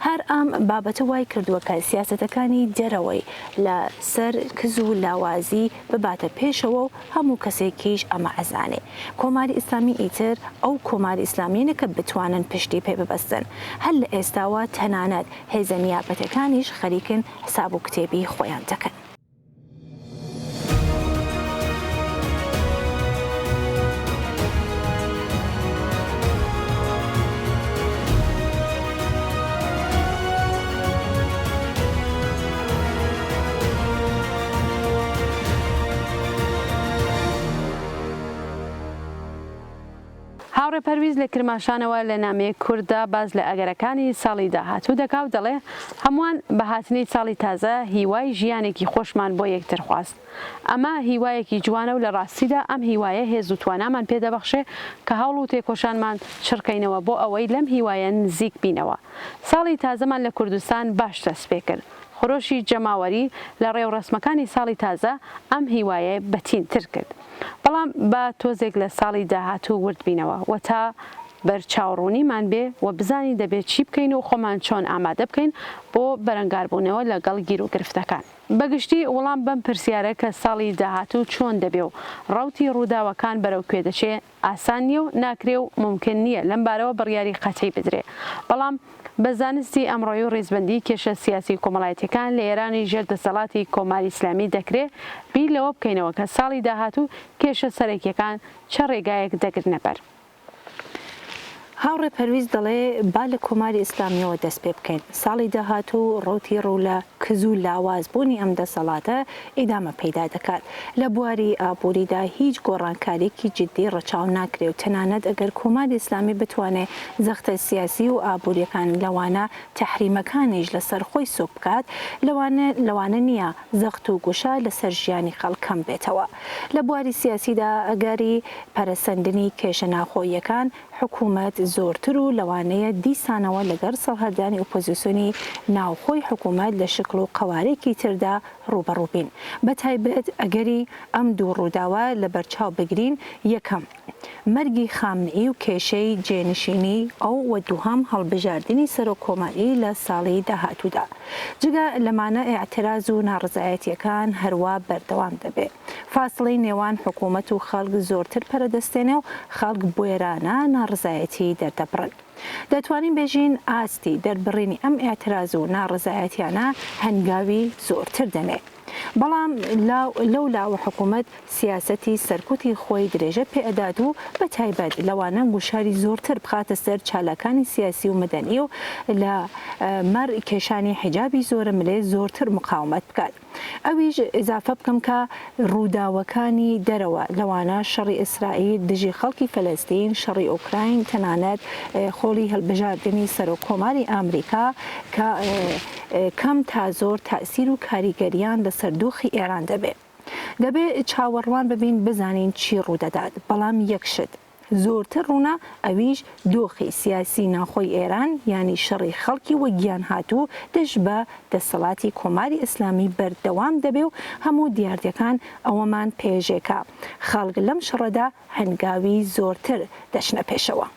B: هەر ئەم بابەتە وای کردووە کە سیاسەتەکانی دەرەوەی لە سەر کز و لاوازی بباتە پێشەوە و هەموو کەسێکیش ئەمە ئەزانێ. کۆماری ئیسلامی ئیتر ئەو کۆماری ئیسلامیانە کە بتوانن پشتی پێ ببەستن. هەر لە ئێستاوە تەنانەت هێزە نیابەتەکانیش خەریکن حساب و کتێبی خۆیان دەکەن.
A: هاوڕێ پەرویز لە کرماشانەوە لە نامەیە کووردا باز لە ئەگەرەکانی ساڵی داهاتوو دەکا و دەڵێ هەمووان بە هاتنی ساڵی تازە هیوای ژیانێکی خۆشمان بۆ یەکتر خواست. ئەمە هیوایەکی جوانە و لە ڕاستیدا ئەم هیوایە هێز و توانامان پێدەبەخشێ کە هەوڵ و تێکۆشانمان چڕکەینەوە بۆ ئەوەی لەم هیوایە نزیک بینەوە. ساڵی تازەمان لە کوردستان باش دەست پێ کرد. خۆشی جەماوەری لە ڕێوڕسمەکانی ساڵی تازە ئەم هیوایە بەتینتر کرد. بەڵام بە تۆزێک لە ساڵی داهاتوو وردبینەوە و تا بەرچاوڕوونیمان بێ و بزانی دەبێت چی بکەین و خۆمان چۆن ئامادە بکەین بۆ بەرەنگاربوونەوە لەگەڵ گیر و گرفتەکان. بەگشتی وەڵام بەم پرسیارە کە ساڵی داهاتوو چۆن دەبێ و ڕەوتی ڕووداوەکان بەرەو کوێ دەچێ ئاسان نییە و ناکرێ و ممکن نییە لەم بارەوە بڕیاری قەتعی بدرێ. بەڵام بە زانستی ئەمڕۆی و ڕێزبەندی کێشە سیاسی کۆمەڵایەتیەکان لە ئێرانی ژێردەسەڵاتی کۆماری ئیسلامی دەکرێت بیر لەوە بکەینەوە کە ساڵی داهاتوو کێشە سەرەکیەکان چه ڕێگایەک دەگرنە بەر.
B: هاوڕێ پەرویز دەڵێ با لە کۆماری ئیسلامیەوە دەست پێ بکەین. ساڵی داهاتوو ڕۆتی ڕوو لە کز و لاوازبوونی ئەم دەسەڵاتە ئیدامە پەیدا دەکات. لە بواری ئابووریدا هیچ گۆڕانکاریەکی جددی ڕەچاو ناکرێ و تەنانەت ئەگەر کۆماری ئیسلامی بتوانێت زەختە سیاسی و ئابووریەکان لەوانە تەحریمەکانیش لەسەر خۆی سوک بکات لەوانە نییە زەخت و گوشە لەسەر ژیانی خەڵکەم بێتەوە. لە بواری سیاسیدا ئەگەری پەرەسەندنی کێشە ناخۆیەکان حکوومەت زۆرتر و لەوانەیە دیسانەوە لەگەر سەڵهەردانی ئۆپۆزیسیۆنی ناوخۆی حکوومەت لە شکل و قەوارێکی تردا ڕوبەڕووبین. بەتایبەت ئەگەری ئەم دوو ڕووداوە لە بەرچاو بگرین، یەکەم مەرگی خامنئی و کێشەی جێنشینی ئەو و دووهەم هەڵبژاردننی سەرۆک کۆماری لە ساڵی داهاتوودا. جگە لەمانە ئێعتراز و ناڕزایەتیەکان هەروە بەردەوام دەبێت. فاصلەی نێوان حکوومەت و خەڵک زۆرتر پەرەدەستێنێ و خەڵک بوێرانە ناڕزایەتی دەردەبڕن. دەتوانین بێژین ئاستی دەربڕینی ئەم ئێعتراز و ناڕزایەتیانە هەنگاوی زۆرتر دەنێ. بەڵام لەو لاوە حکوومەت سیاسەتی سەرکوتی خۆی درێژە پێئەدات و بە تایبەت لەوانە گوشاری زۆرتر بخاتە سەر چالاکانی سیاسی و مەدەنی و لە مەر کێشانی حیجابی زۆرە ملێ زۆرتر مقاومەت بکات. ئەویش ئضافە بکەم کە ڕووداوەکانی دەرەوە لەوانە شەڕی ئیسرائیل دژی خەڵکی فەلەستین، شەڕی ئۆکراین، تەنانەت خۆڵی هەڵبژاردننی سەرۆک کۆماری ئامریکا کە کەم تا زۆر تاثیر و کاریگەریان لەسەر دۆخی ئێران دەبێت. دەبێت چاوەڕوان ببین بزانین چی ڕوودەدات. بەڵام یەکشت زۆرتر ڕوونا ئەویش دۆخی سیاسی ناخۆی ئێران یانی شەڕی خەڵکی وە گیان هاتوو دەست بە دەسەڵاتی کۆماری ئیسلامی بەردەوام دەبێ و هەموو دیاردەکان ئەوەمان پێژێکە. خەڵک لەم شەڕەدا هەنگاوی زۆرتر دەچنە پێشەوە.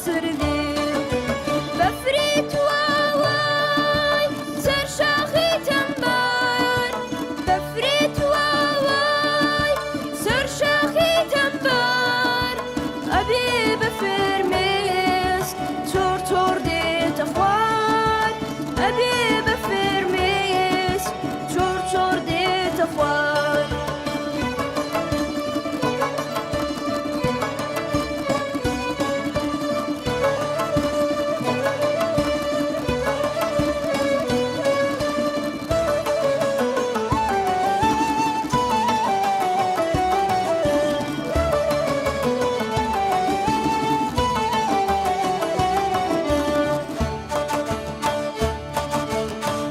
F: سردی بفریت واوای سر شاخی تنبار بفریت واوای سر شاخی تنبار ابی بفرمیز تور تور دیت خوار ابی بفرمیز تور تور دیت خوار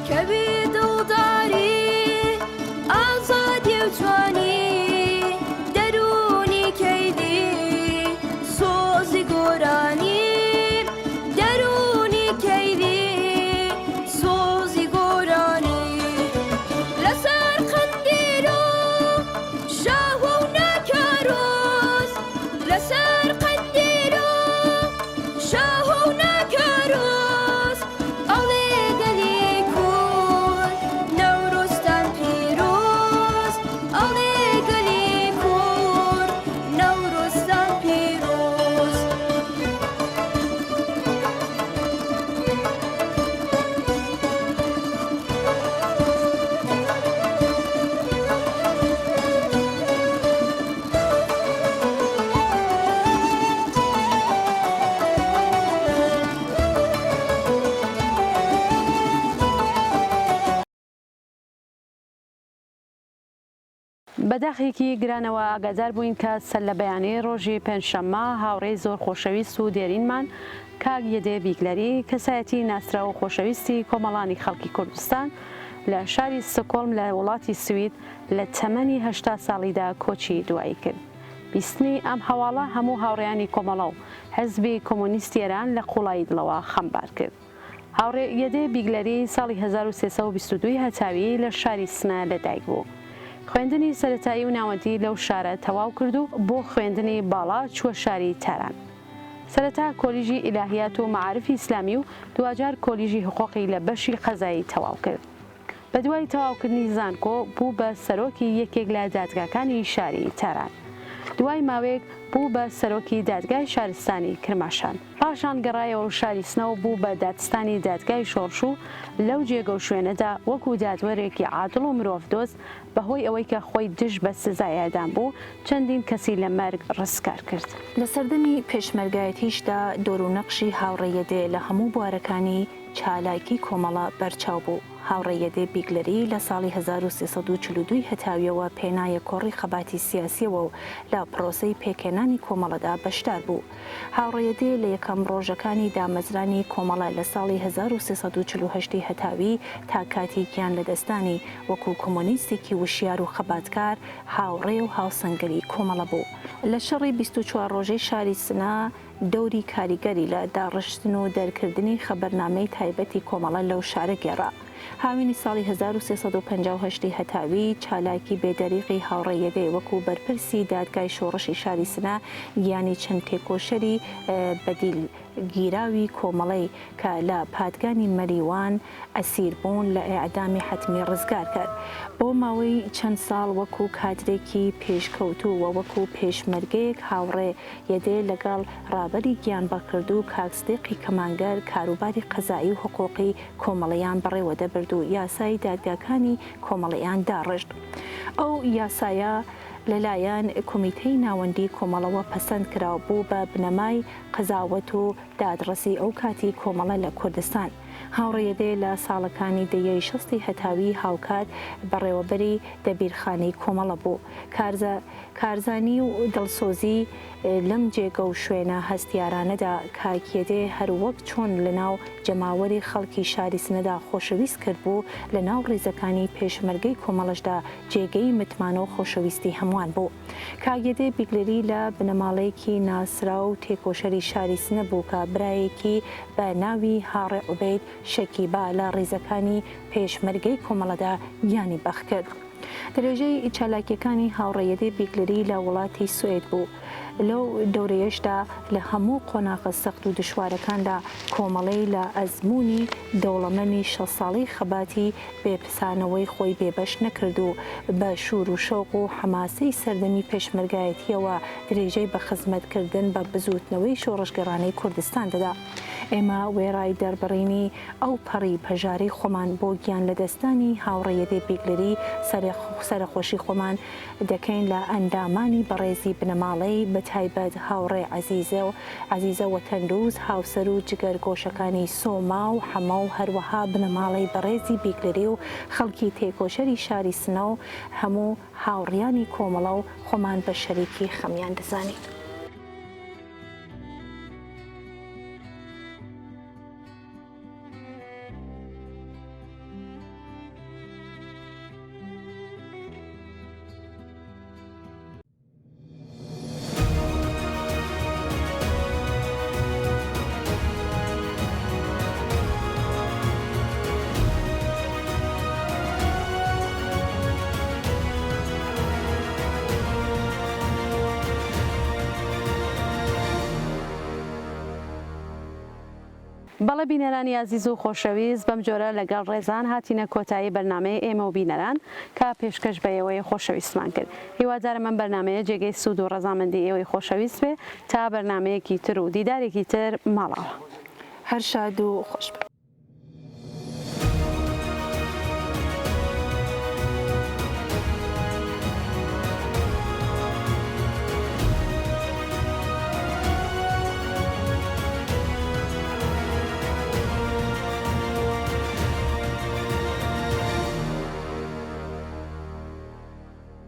F: کەبی دڵداری ئازادی و جوانی دەرونی کەیدی سۆزی گۆرانی دەرونی کەیدی سۆزی گۆرانی لەسەر قەندیل و شاو و ناکارۆز لەسەر قەندیل و شاو و ناکارۆز ئەڵێ گەلی کورد نەورۆستان پیرۆز ئەڵێ گەلی کورد نەورۆستان پیرۆز
A: بەداخێکی گرانەوە ئاگادار بووین کە سەر لە بەیانەی ڕۆژی پێنجشەممە هاوڕێی زۆر خۆشەویست و دێرینمان کاک یەدێ بیگلەری کەسایەتی ناسراو و خۆشەویستی کۆمەڵانی خەڵکی کوردستان لە شاری ستۆکۆڵم لە وڵاتی سوید لە تەمەنی 80 ساڵیدا کۆچی دوایی کرد. بیستنی ئەم هەواڵە هەموو هاوڕێیانی کۆمەڵە و حزبی کۆمۆنیستی ئێران لە قوڵایی دڵەوە خەمبار کرد. هاوڕێ یەدێ بیگلەری ساڵی 1322 هەتاوی لە شاری سنە لەدایک بوو. خوێندنی سەرەتایی و ناوەندی لەو شارە تەواو کرد و بۆ خوێندنی باڵا چووە شاری تاران. سەرەتا کۆلیژی ئیلاهیات و مەعارفی ئیسلامی و دوجار کۆلیژی حقوقی لە بەشی قەزایی تەواو کرد. بە دوای تەواوکردنی زانکۆ بوو بە سەرۆکی یەکێک لە دادگاکانی شاری تاران. دوای ماوەیەک بوو بە سەرۆکی دادگای شارستانی کرماشان. پاشان گەڕایەوە شاری سنە و بوو بە دادستانی دادگای شۆڕش و لەو جێگە و شوێنەدا وەکو دادوەرێکی عادڵ و مرۆڤدۆست بەهۆی ئەوەی کە خۆی دژ بە سزایەدان بوو چەندین کەسی لە مەرگ ڕزگار کرد.
B: لە سەردەمی پێشمەرگایەتیشدا دۆڕونەقشی هاوڕێ یەدێ لە هەموو بوارەکانی چالاکی کۆمەڵە بەرچاو بوو. هاوڕێ یەدێ بیگلەری لە ساڵی 1342 هەتاویەوە پێنایە کۆڕی خەباتی سیاسیەوە و لە پرۆسەی پێکێنانی کۆمەڵەدا بەشدار بوو. هاوڕێ یەدێ لە یەکەم ڕۆژەکانی دامەزرانی کۆمەڵە لە ساڵی 1348 هەتاوی تا کاتی گیان لەدەستانی وەکو کۆمۆنیستێکی وشیار و خەباتکار هاوڕێ و هاوسەنگەری کۆمەڵە بوو. لە شەڕی 24 ڕۆژەی شاری سنە دەوری کاریگەری لە داڕشتن و دەرکردنی خەبەرنامەی تایبەتی کۆمەڵە لەو شارە گێڕا. هاوینی ساڵی 1358 هەتاوی چالاکی بێدەریقی هاوڕێ یەدێ وەکو بەرپرسی دادگای شۆڕشی شاری سنە گیانی چەند تێکۆشەری بەدیل گیراوی کۆمەڵەی کە لە پادگانی مەریوان ئەسیر بوون لە ئێعدامی حتمی ڕزگار کرد. بۆ ماوەی چەند ساڵ وەکو کادرێکی پێشکەوتوو و وەکو پێشمەرگەیەک هاوڕێ یەدێ لەگەڵ ڕابەری گیان بەکرد و کاکسدێقی کەمانگەر کاروباری قەزایی و حقوقی کۆمەڵەیان بەڕێوە دەبرد و یاسای دادگاکانی کۆمەڵەیان داڕشت. ئەو یاسایە لەلایەن کۆمیتەی ناوەندی کۆمەڵەوە پەسەند کراو بوو بە بنەمای قەزاوەت و دادڕەسی ئەو کاتی کۆمەڵە لە کوردستان. هاوڕێ یەدێ لە ساڵەکانی دەیەی 60 هەتاوی هاوکات بەڕێوەبەری دەبیرخانەی کۆمەڵە بوو. کارزانی و دڵسۆزی لەم جێگە و شوێنە هەستیارانەدا کاک یەدێ هەر وەک چۆن لەناو جەماوەری خەڵکی شاری سنەدا خۆشەویست کرد بوو لە ناو ڕێزەکانی پێشمەرگەی کۆمەڵەشدا جێگەی متمانە و خۆشەویستی هەمووان بوو. کاک یەدێ بیگلەری لە بنەماڵەیەکی ناسرا و تێکۆشەری شاری سنە بوو کە برایەکی بە ناوی هاڕێ عوبەید شەکیبا لە ڕێزەکانی پێشمەرگەی کۆمەڵەدا گیانی بەخ کرد. درێژەی چالاکیەکانی هاوڕێیەتی بیگلری لە وڵاتی سوێد بوو. لەو دەورەیەشدا لە هەموو قۆناغە سەخت و دشوارەکاندا کۆمەڵەی لە ئەزمموی دەوڵەمەنی 6 ساڵی خەباتی بێپسانەوەی خۆی بێبەش نەکرد و بە شور و شەوق و حەماسەی سەردەمی پێشمەرگایەتیەوە درێژەی بە خزمەتکردن بە بزوتنەوەی شۆڕشگەڕانەی کوردستان دەدا. ئێمە وێڕای دەربڕینی ئەو پەڕی پەژاری خۆمان بۆ گیان لە دەستانی هاوڕێیەتی بیگلری سەرخۆشی خۆمان دەکەین لە ئەندامانی بەڕێزی بنەماڵەی بەتایبەت هاوڕێ عەزیزە وەتەندروست هاوسەر و جگەرگۆشەکانی سۆما و حەمە و هەروەها بنەماڵەی بەڕێزی بیگلری و خەڵکی تێکۆشەری شاری سنە و هەموو هاوڕیانی کۆمەڵە و خۆمان بە شەریکی خەمیان دەزانین.
A: بەڵێ بینەرانی عزیز و خۆشەویست بەم جۆرە لەگەڵ ڕێزان هاتینە کۆتایی بەرنامەیە ئێمە و بینەران کە پێشکەش بە ئێوەی خۆشەویستمان کرد. هیوادارم ئەم بەرنامەیە جێگەی سوود و ڕەزامەندی ئێوەی خۆشەویست بێ تا بەرنامەیەکی تر و دیدارێکی تر ماڵەوە.
B: هەر شاد و خۆش بن.